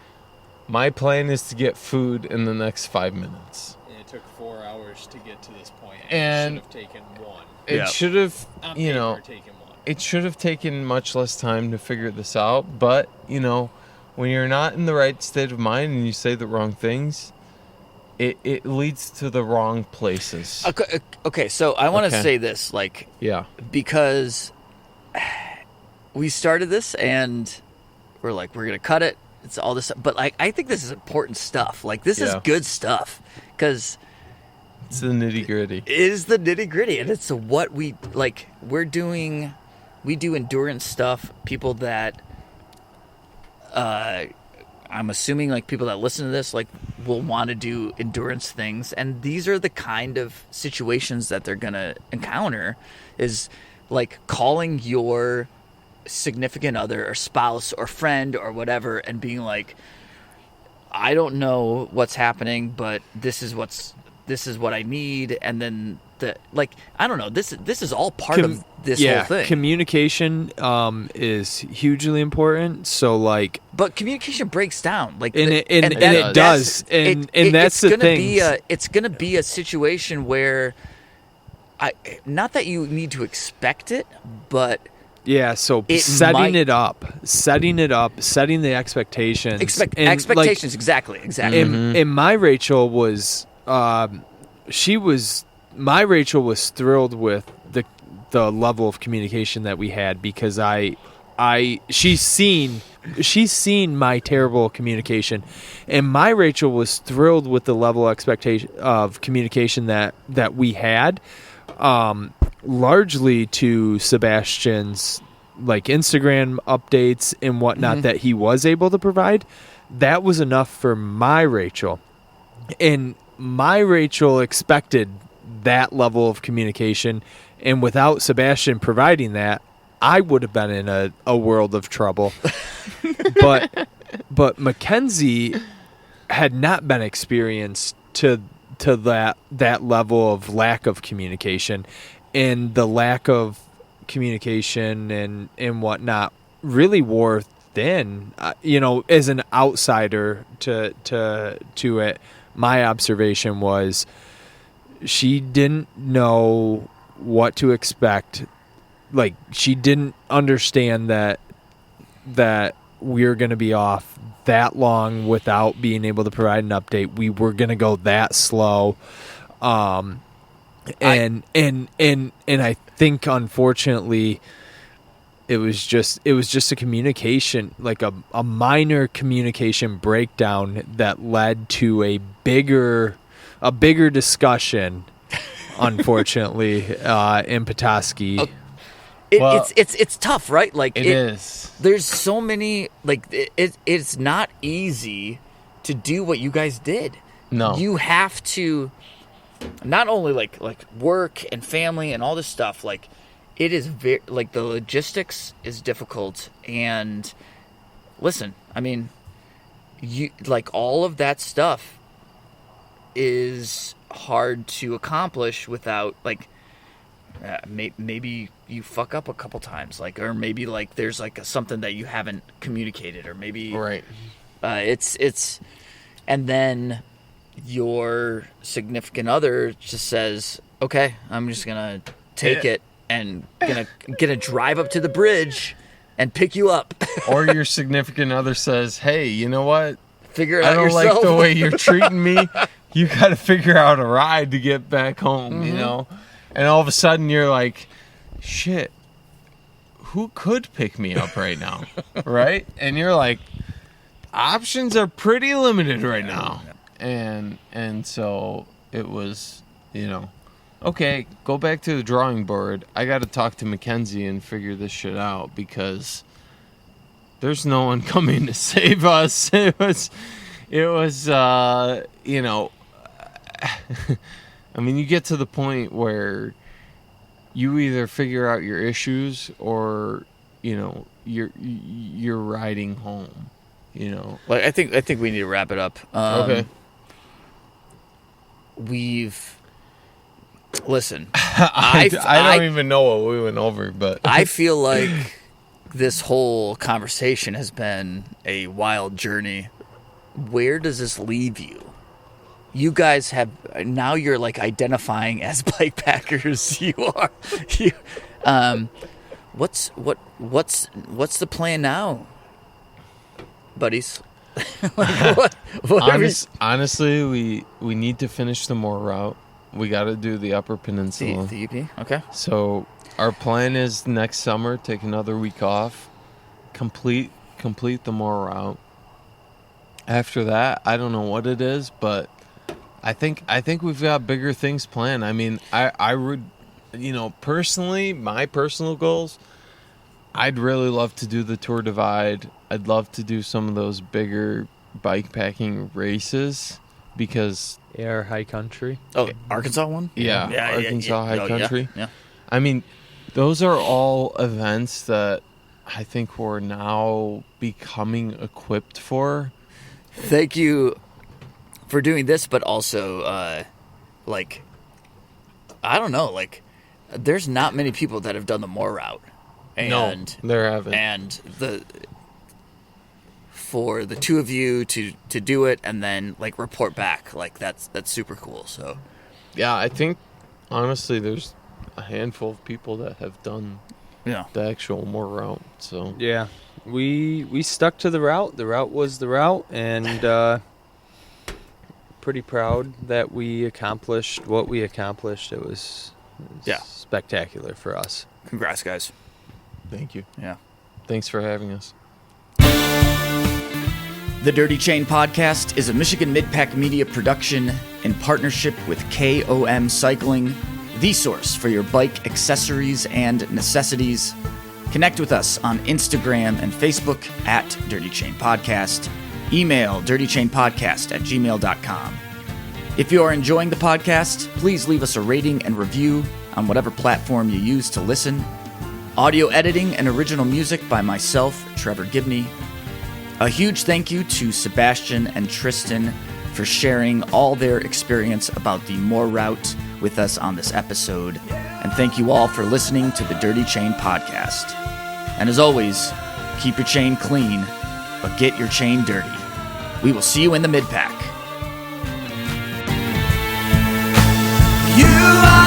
my plan is to get food in the next 5 minutes. And it took 4 hours to get to this point. And should have taken one. It Yeah. should have, On you know, paper, taken one. it should have taken much less time to figure this out. But, when you're not in the right state of mind and you say the wrong things, it leads to the wrong places. Okay, so I want to Okay. say this, like, Yeah. because we started this and we're like, we're going to cut it. It's all this stuff. But, like, I think this is important stuff. Like, this is Yeah. good stuff because It's the nitty-gritty. it is the nitty-gritty. And it's what we, like, we do endurance stuff. People that, I'm assuming, like, people that listen to this, like, will want to do endurance things. And these are the kind of situations that they're going to encounter is, like, calling your significant other or spouse or friend or whatever and being like, I don't know what's happening, but this is what I need. And then I don't know, this is all part of this whole thing. Communication is hugely important. So like, But communication breaks down, like, and that- it does, and that's the thing. It's gonna be a situation where not that you need to expect it, but Yeah, so It setting might- it up, setting the expectations. And, expectations. Exactly. And my Rachel was, my Rachel was thrilled with the level of communication that we had because she's seen my terrible communication, and my Rachel was thrilled with the level of communication that we had. Largely to Sebastian's like Instagram updates and whatnot that he was able to provide. That was enough for my Rachel. And my Rachel expected that level of communication, and without Sebastian providing that, I would have been in a world of trouble. But Mackenzie had not been experienced to that level of lack of communication, and the lack of communication and whatnot really wore thin. As an outsider to it, my observation was she didn't know what to expect. Like, she didn't understand that we're going to be off that long without being able to provide an update. We were going to go that slow. And I think, unfortunately, it was just a communication, like a minor communication breakdown that led to a bigger discussion, unfortunately, in Petoskey. It's tough, right? Like, It is. There's so many, like, it's not easy to do what you guys did. No. You have to not only like work and family and all this stuff, like, it is very, like, the logistics is difficult. And listen, I mean, you, like, all of that stuff is hard to accomplish without, like, maybe you fuck up a couple times, like, or maybe, like, there's, like, something that you haven't communicated, or maybe Right. it's and then your significant other just says, okay, I'm just gonna take it and gonna drive up to the bridge and pick you up. Or your significant other says, hey, you know what? Figure it I out don't yourself. like the way you're treating me. You got to figure out a ride to get back home, you know? And all of a sudden you're like, shit, who could pick me up right now? Right? And you're like, options are pretty limited right now. And so it was, okay, go back to the drawing board. I got to talk to Mackenzie and figure this shit out because there's no one coming to save us. It was I mean, you get to the point where you either figure out your issues or, you're riding home, Like, I think we need to wrap it up. Okay. Listen, I don't even know what we went over, but I feel like this whole conversation has been a wild journey. Where does this leave you? You guys now you're, like, identifying as bike packers. You are. what's the plan now, buddies? Like, what are we- Honestly, we need to finish the Moore route. We got to do the Upper Peninsula. the UP? Okay. So our plan is next summer, take another week off, complete the Moore route. After that, I don't know what it is, but I think we've got bigger things planned. I mean, I would, personally, my personal goals, I'd really love to do the Tour Divide. I'd love to do some of those bigger bikepacking races because Air high country. Oh, Arkansas one? Arkansas High Oh, Country. Yeah. I mean, those are all events that I think we're now becoming equipped for. Thank you for doing this, but also, I don't know, there's not many people that have done the Moore route. And No, there haven't. And for the two of you to do it and then report back, that's super cool. So Yeah, I think honestly there's a handful of people that have done yeah, the actual Moore route. So Yeah, we stuck to the route. The route was the route, and pretty proud that we accomplished what we accomplished. It was spectacular for us. congrats, guys. thank you. Yeah. Thanks for having us. The Dirty Chain Podcast is a Michigan Midpack Media production in partnership with KOM Cycling, the source for your bike accessories and necessities. Connect with us on Instagram and Facebook at Dirty Chain Podcast. Email dirtychainpodcast@gmail.com. If you are enjoying the podcast, please leave us a rating and review on whatever platform you use to listen. Audio editing and original music by myself, Trevor Gibney. A huge thank you to Sebastian and Tristan for sharing all their experience about the Moore route with us on this episode. And thank you all for listening to the Dirty Chain Podcast. And as always, keep your chain clean, but get your chain dirty. We will see you in the mid-pack. You are